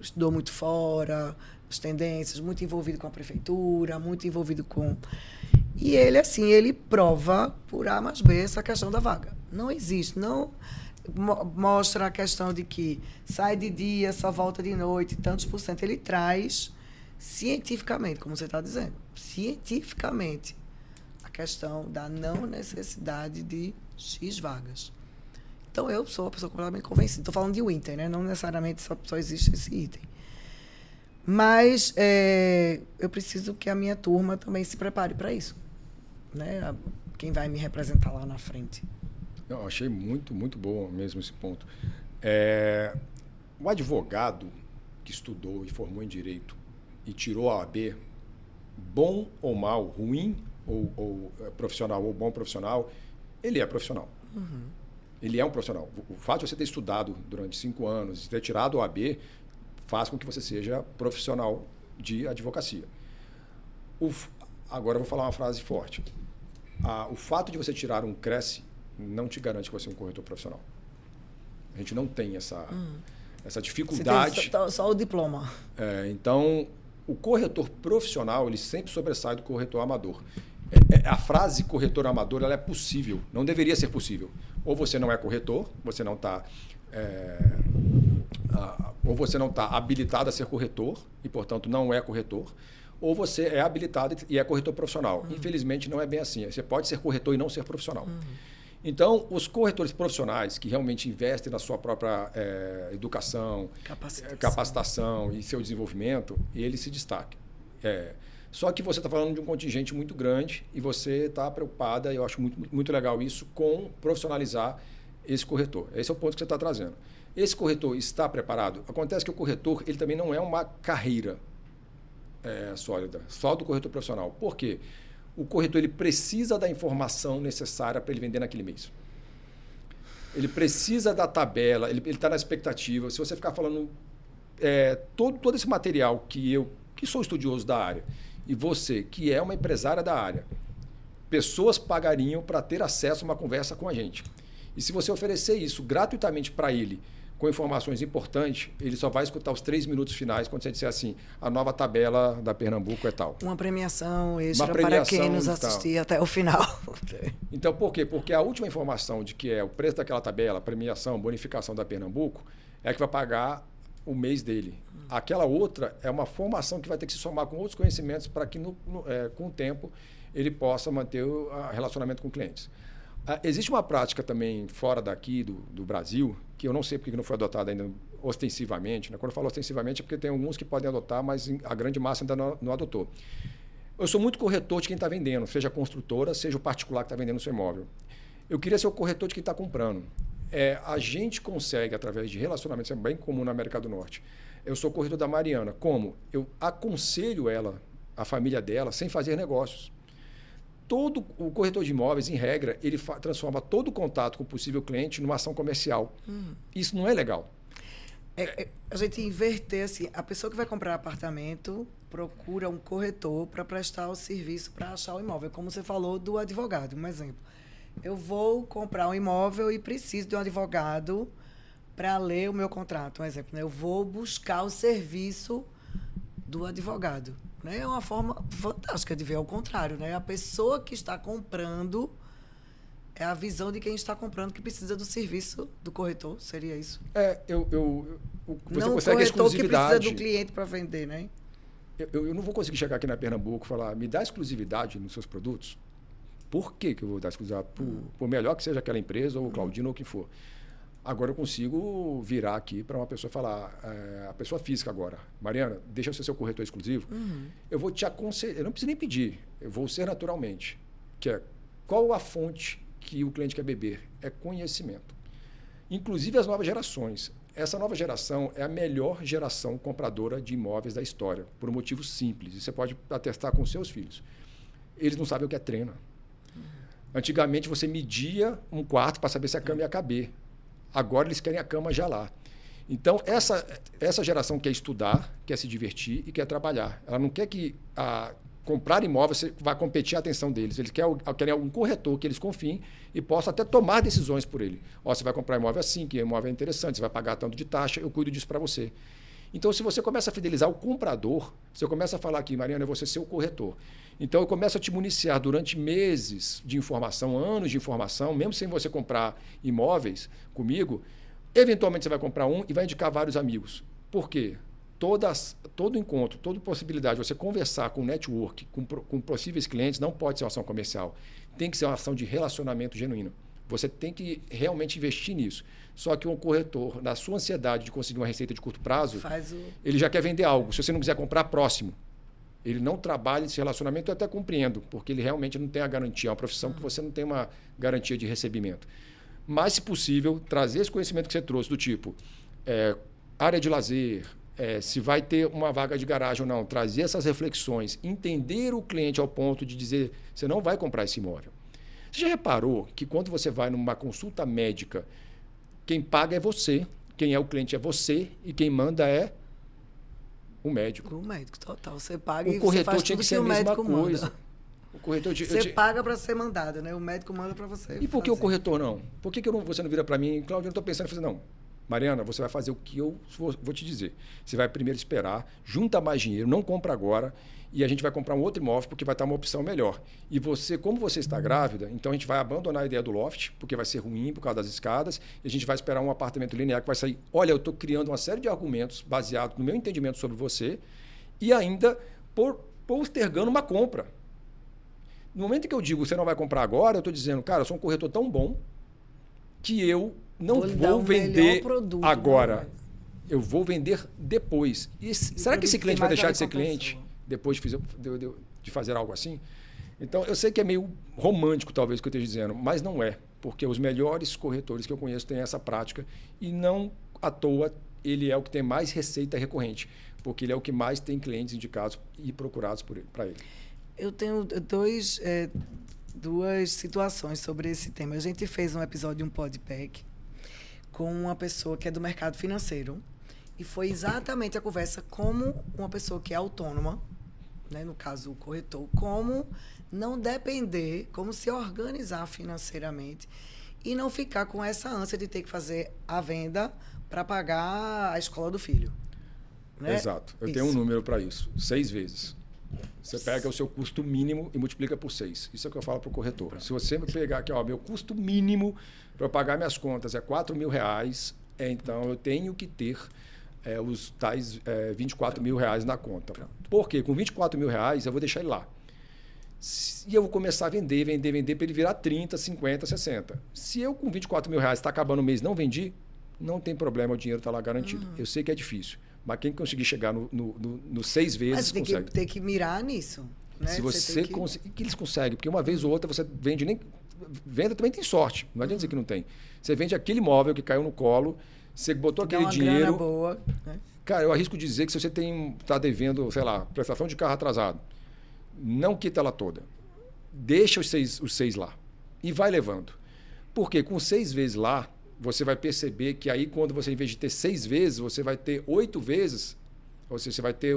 estudou muito fora, as tendências, muito envolvido com a prefeitura, muito envolvido com... E ele, assim, ele prova por A mais B essa questão da vaga. Não existe, não mostra a questão de que sai de dia, só volta de noite, tantos por cento. Ele traz cientificamente, como você está dizendo, cientificamente, a questão da não necessidade de X vagas. Então, eu sou uma pessoa completamente convencida. Estou falando de Winter, né? Não necessariamente só existe esse item. Mas eu preciso que a minha turma também se prepare para isso. Né? Quem vai me representar lá na frente. Eu achei muito, muito bom mesmo esse ponto. O advogado que estudou e formou em Direito e tirou a OAB, bom ou mal, ruim ou profissional ou bom profissional, ele é profissional. Uhum. Ele é um profissional. O fato de você ter estudado durante 5 anos e ter tirado a OAB faz com que você seja profissional de advocacia. Agora eu vou falar uma frase forte. O fato de você tirar um Cresce não te garante que você é um corretor profissional. A gente não tem essa dificuldade. Você tem só o diploma. Então, o corretor profissional ele sempre sobressai do corretor amador. A frase corretor amador ela é possível, não deveria ser possível. Ou você não é corretor, você não está... ou você não está habilitado a ser corretor e, portanto, não é corretor, ou você é habilitado e é corretor profissional. Infelizmente, não é bem assim. Você pode ser corretor e não ser profissional. Então, os corretores profissionais que realmente investem na sua própria educação, capacitação e seu desenvolvimento, eles se destacam. Só que você está falando de um contingente muito grande e você está preocupada, e eu acho muito, muito legal isso, com profissionalizar esse corretor. Esse é o ponto que você está trazendo. Esse corretor está preparado? Acontece que o corretor ele também não é uma carreira sólida, só do corretor profissional. Por quê? O corretor ele precisa da informação necessária para ele vender naquele mês. Ele precisa da tabela, ele está na expectativa. Se você ficar falando todo esse material que eu, que sou estudioso da área, e você, que é uma empresária da área, pessoas pagariam para ter acesso a uma conversa com a gente. E se você oferecer isso gratuitamente para ele, com informações importantes, ele só vai escutar os 3 minutos finais quando você disser assim, a nova tabela da Pernambuco é tal. Uma premiação extra para quem nos assistir até o final. Então, por quê? Porque a última informação de que é o preço daquela tabela, premiação, bonificação da Pernambuco, é a que vai pagar o mês dele. Aquela outra é uma formação que vai ter que se somar com outros conhecimentos para que, com o tempo, ele possa manter o relacionamento com clientes. Existe uma prática também fora daqui do Brasil, que eu não sei porque não foi adotada ainda ostensivamente. Né? Quando eu falo ostensivamente é porque tem alguns que podem adotar, mas a grande massa ainda não adotou. Eu sou muito corretor de quem está vendendo, seja a construtora, seja o particular que está vendendo o seu imóvel. Eu queria ser o corretor de quem está comprando. A gente consegue, através de relacionamentos, é bem comum na América do Norte. Eu sou corretor da Mariana. Como? Eu aconselho ela, a família dela, sem fazer negócios. Todo o corretor de imóveis, em regra, ele transforma todo o contato com o possível cliente numa ação comercial. Isso não é legal. A gente inverter assim, a pessoa que vai comprar apartamento procura um corretor para prestar o serviço para achar o imóvel. Como você falou do advogado, um exemplo. Eu vou comprar um imóvel e preciso de um advogado para ler o meu contrato, um exemplo. Né? Eu vou buscar o serviço do advogado. Né? É uma forma fantástica de ver ao contrário. Né? A pessoa que está comprando é a visão de quem está comprando que precisa do serviço do corretor. Seria isso? Você não consegue o corretor que precisa do cliente para vender, né? Eu não vou conseguir chegar aqui na Pernambuco e falar, me dá exclusividade nos seus produtos. Por que eu vou dar exclusividade? Por melhor que seja aquela empresa, ou o Claudino, ou o que for. Agora eu consigo virar aqui para uma pessoa falar, a pessoa física agora, Mariana, deixa eu ser seu corretor exclusivo. Eu vou te aconselhar, eu não preciso nem pedir, eu vou ser naturalmente. Que é, qual a fonte que o cliente quer beber? É conhecimento. Inclusive as novas gerações. Essa nova geração é a melhor geração compradora de imóveis da história, por um motivo simples. E você pode atestar com seus filhos. Eles não sabem o que é treina. Antigamente você media um quarto para saber se a cama ia caber. Agora eles querem a cama já lá. Então, essa geração quer estudar, quer se divertir e quer trabalhar. Ela não quer que comprar imóveis vá competir a atenção deles. Eles querem algum corretor que eles confiem e possa até tomar decisões por ele. Você vai comprar imóvel assim, que imóvel é interessante, você vai pagar tanto de taxa, eu cuido disso para você. Então, se você começa a fidelizar o comprador, você começa a falar aqui, Mariana, eu vou ser seu corretor. Então, eu começo a te municiar durante meses de informação, anos de informação, mesmo sem você comprar imóveis comigo, eventualmente você vai comprar um e vai indicar vários amigos. Por quê? Todo encontro, toda possibilidade de você conversar com network, com possíveis clientes, não pode ser uma ação comercial. Tem que ser uma ação de relacionamento genuíno. Você tem que realmente investir nisso. Só que um corretor, na sua ansiedade de conseguir uma receita de curto prazo, ele já quer vender algo. Se você não quiser comprar, próximo. Ele não trabalha esse relacionamento, eu até compreendo, porque ele realmente não tem a garantia. É uma profissão que você não tem uma garantia de recebimento. Mas, se possível, trazer esse conhecimento que você trouxe, do tipo área de lazer, se vai ter uma vaga de garagem ou não, trazer essas reflexões, entender o cliente ao ponto de dizer, você não vai comprar esse imóvel. Você já reparou que quando você vai numa consulta médica, quem paga é você, quem é o cliente é você e quem manda é o médico. O médico, total. Você paga e você faz tudo que o médico manda. O corretor você paga para ser mandado, né? O médico manda para você. E por que o corretor não? Por que você não vira para mim, Cláudio, eu estou pensando em fazer, não. Mariana, você vai fazer o que eu vou te dizer. Você vai primeiro esperar, junta mais dinheiro, não compra agora, e a gente vai comprar um outro imóvel porque vai estar uma opção melhor. E você, como você está grávida, então a gente vai abandonar a ideia do loft, porque vai ser ruim por causa das escadas, e a gente vai esperar um apartamento linear que vai sair. Olha, eu estou criando uma série de argumentos baseados no meu entendimento sobre você e ainda postergando uma compra. No momento que eu digo você não vai comprar agora, eu estou dizendo, cara, eu sou um corretor tão bom que eu não vou vender agora. Eu vou vender depois. Será que esse cliente vai deixar de ser cliente depois de fazer algo assim? Então, eu sei que é meio romântico, talvez, o que eu esteja dizendo, mas não é, porque os melhores corretores que eu conheço têm essa prática e não à toa ele é o que tem mais receita recorrente, porque ele é o que mais tem clientes indicados e procurados para ele. Eu tenho duas situações sobre esse tema. A gente fez um episódio de um podpack com uma pessoa que é do mercado financeiro e foi exatamente a conversa como uma pessoa que é autônoma, né, no caso o corretor, como não depender, como se organizar financeiramente e não ficar com essa ânsia de ter que fazer a venda para pagar a escola do filho. Né? Exato. Eu tenho um número para isso. 6 vezes. Você pega o seu custo mínimo e multiplica por 6. Isso é o que eu falo para o corretor. Se você me pegar aqui, ó, meu custo mínimo para pagar minhas contas é R$4.000, então eu tenho que ter os tais R$24.000 na conta. Por quê? Com R$24.000 eu vou deixar ele lá. E eu vou começar a vender para ele virar 30, 50, 60. Se eu com R$24.000 está acabando o mês e não vendi, não tem problema, o dinheiro está lá garantido. Eu sei que é difícil, mas quem conseguir chegar no 6 vezes mas tem consegue. Que ter que mirar nisso. Né? Se você conseguir, que eles conseguem, porque uma vez ou outra você vende, nem venda também tem sorte, não adianta dizer que não tem. Você vende aquele imóvel que caiu no colo, você botou aquele dinheiro. Grana boa, né? Cara, eu arrisco dizer que se você está devendo, sei lá, prestação de carro atrasado, não quita ela toda. Deixa os seis lá e vai levando. Porque com 6 vezes lá, você vai perceber que aí quando você, em vez de ter 6 vezes, você vai ter 8 vezes, ou seja, você vai ter,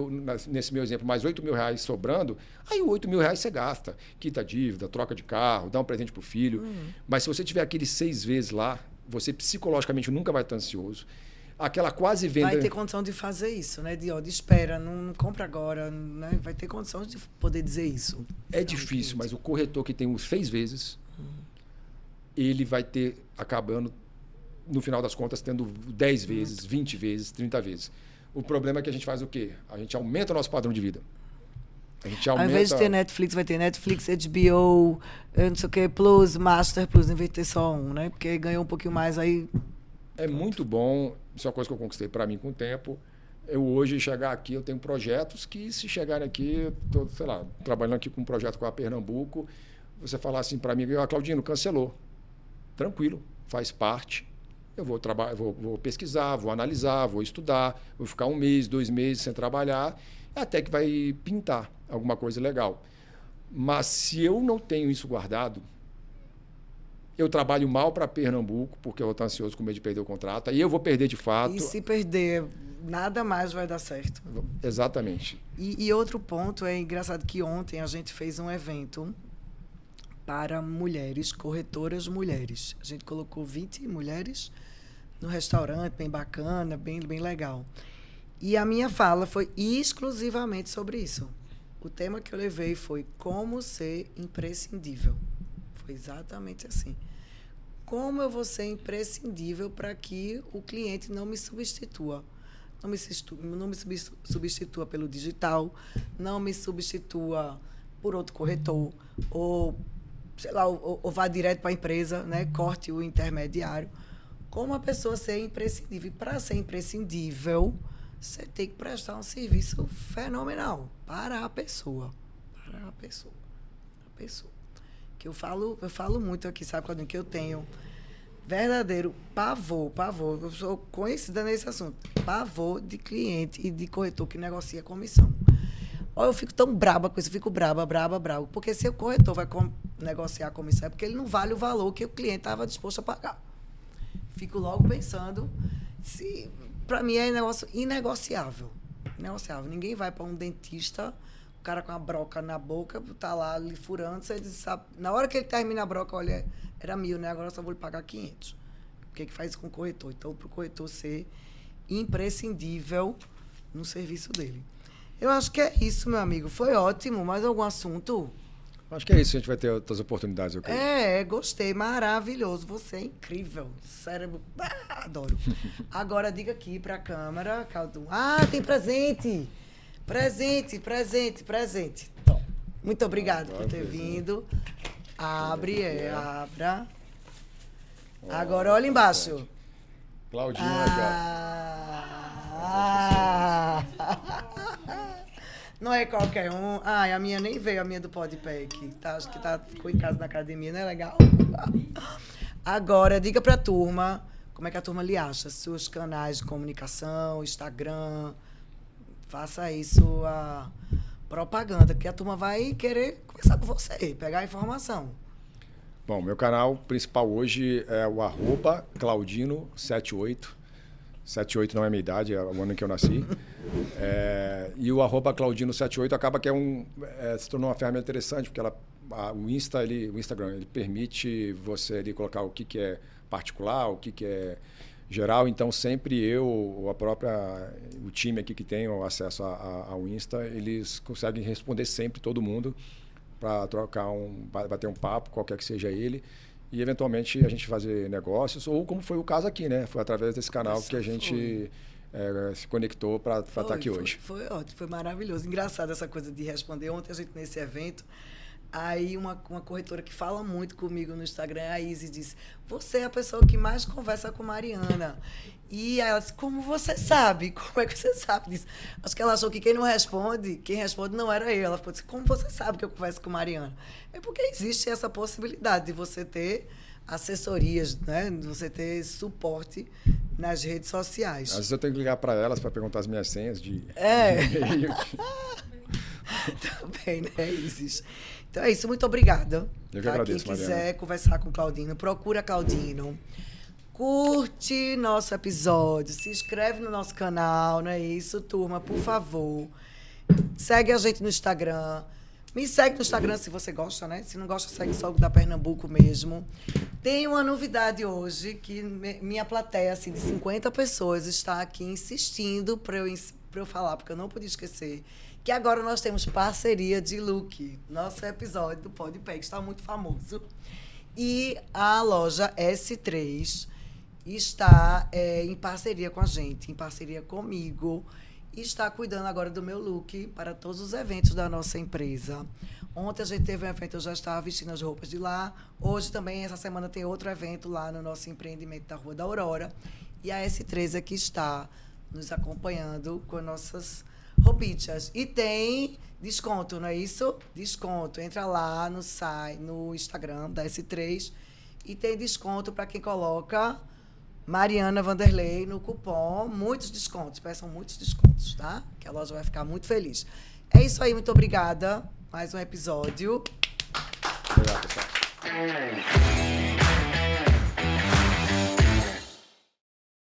nesse meu exemplo, mais R$8.000 sobrando, aí R$8.000 você gasta, quita a dívida, troca de carro, dá um presente para o filho. Mas se você tiver aqueles 6 vezes lá, você psicologicamente nunca vai estar ansioso. Aquela quase venda... Vai ter condição de fazer isso, né? De espera, não compra agora, né? Vai ter condição de poder dizer isso. É difícil, mas o corretor que tem os 6 vezes, ele vai ter, acabando, no final das contas, tendo 10 vezes, 20 vezes, 30 vezes. O problema é que a gente faz o quê? A gente aumenta o nosso padrão de vida. A gente aumenta... Ao invés de ter Netflix, vai ter Netflix, HBO, não sei o quê, Plus, Master Plus, em vez de ter só um, né? Porque ganhou um pouquinho mais aí... É muito bom, isso é uma coisa que eu conquistei para mim com o tempo. Eu hoje chegar aqui, eu tenho projetos que se chegarem aqui, estou, sei lá, trabalhando aqui com um projeto com a Pernambuco, você falar assim para mim, Claudino, cancelou. Tranquilo, faz parte. Eu vou pesquisar, vou analisar, vou estudar, vou ficar 1 mês, 2 meses sem trabalhar, até que vai pintar alguma coisa legal. Mas se eu não tenho isso guardado, eu trabalho mal para Pernambuco, porque eu estou ansioso com medo de perder o contrato, aí eu vou perder de fato. E se perder, nada mais vai dar certo. Exatamente. E outro ponto, é engraçado que ontem a gente fez um evento para mulheres, corretoras mulheres. A gente colocou 20 mulheres no restaurante, bem bacana, bem legal. E a minha fala foi exclusivamente sobre isso. O tema que eu levei foi como ser imprescindível. Foi exatamente assim. Como eu vou ser imprescindível para que o cliente não me substitua? Não me substitua pelo digital, não me substitua por outro corretor, ou, sei lá, ou vá direto para a empresa, né? Corte o intermediário. Como a pessoa ser imprescindível? E para ser imprescindível, você tem que prestar um serviço fenomenal para a pessoa. Para a pessoa. A pessoa. Que eu falo muito aqui, sabe, Claudinho, que eu tenho verdadeiro pavor, eu sou conhecida nesse assunto, pavor de cliente e de corretor que negocia comissão. Eu fico tão braba com isso, eu fico braba, porque se o corretor vai negociar a comissão é porque ele não vale o valor que o cliente estava disposto a pagar. Fico logo pensando, para mim é negócio inegociável. Ninguém vai para um dentista, o cara com a broca na boca, tá lá lhe furando, você diz, sabe, na hora que ele termina a broca, olha, era 1.000, né? Agora eu só vou lhe pagar 500. O que faz isso com o corretor? Então, para o corretor ser imprescindível no serviço dele. Eu acho que é isso, meu amigo. Foi ótimo. Mais algum assunto? Acho que é isso. A gente vai ter outras oportunidades, eu creio. Gostei. Maravilhoso. Você é incrível. Cérebro. Adoro. Agora, diga aqui para a câmera, Caldo. Tem presente. Presente. Então, muito obrigado por ter vindo. Abra. Agora, olha embaixo. Claudinha, cara. Não é qualquer um. Ai, a minha nem veio, a minha do Podpack. Tá, acho que ficou em casa na academia, não é legal? Agora, diga pra turma, como é que a turma lhe acha? Seus canais de comunicação, Instagram, faça isso a propaganda, que a turma vai querer conversar com você, pegar a informação. Bom, meu canal principal hoje é o @Claudino78. 78 não é minha idade, é o ano em que eu nasci. E o @Claudino78 acaba que se tornou uma ferramenta interessante, porque o Instagram ele permite você ali colocar o que é particular, o que é geral. Então, sempre o time aqui que tem o acesso ao Insta, eles conseguem responder sempre todo mundo para bater um papo, qualquer que seja ele. E, eventualmente, a gente fazer negócios, ou como foi o caso aqui, né? Foi através desse canal que a gente se conectou para estar aqui hoje. Foi ótimo, foi maravilhoso. Engraçado essa coisa de responder. Ontem a gente, nesse evento, aí uma corretora que fala muito comigo no Instagram, a Izzy, disse: você é a pessoa que mais conversa com Mariana. E ela disse: como você sabe? Como é que você sabe disso? Acho que ela achou que quem responde não era eu. Ela falou assim: como você sabe que eu converso com Mariana? É porque existe essa possibilidade de você ter assessorias, né? De você ter suporte nas redes sociais. Às vezes eu tenho que ligar para elas para perguntar as minhas senhas de e-mail. Também, né, Isis? Então é isso, muito obrigada. Eu que agradeço, quem quiser Mariana. conversar com o Claudino, procura Claudino. Curte nosso episódio, se inscreve no nosso canal, não é isso, turma? Por favor. Segue a gente no Instagram. Me segue no Instagram se você gosta, né? Se não gosta, segue só o da Pernambuco mesmo. Tem uma novidade hoje, que minha plateia, assim, de 50 pessoas, está aqui insistindo para eu falar, porque eu não podia esquecer, que agora nós temos parceria de look. Nosso episódio do Podpack está muito famoso. E a loja S3 está em parceria com a gente, em parceria comigo, e está cuidando agora do meu look para todos os eventos da nossa empresa. Ontem a gente teve um evento, eu já estava vestindo as roupas de lá. Hoje também, essa semana, tem outro evento lá no nosso empreendimento da Rua da Aurora. E a S3 aqui está nos acompanhando com nossas roupitas. E tem desconto, não é isso? Desconto. Entra lá no Instagram da S3 e tem desconto para quem coloca Mariana Vanderlei no cupom. Muitos descontos. Peçam muitos descontos, tá? Que a loja vai ficar muito feliz. É isso aí. Muito obrigada. Mais um episódio. Obrigado, pessoal.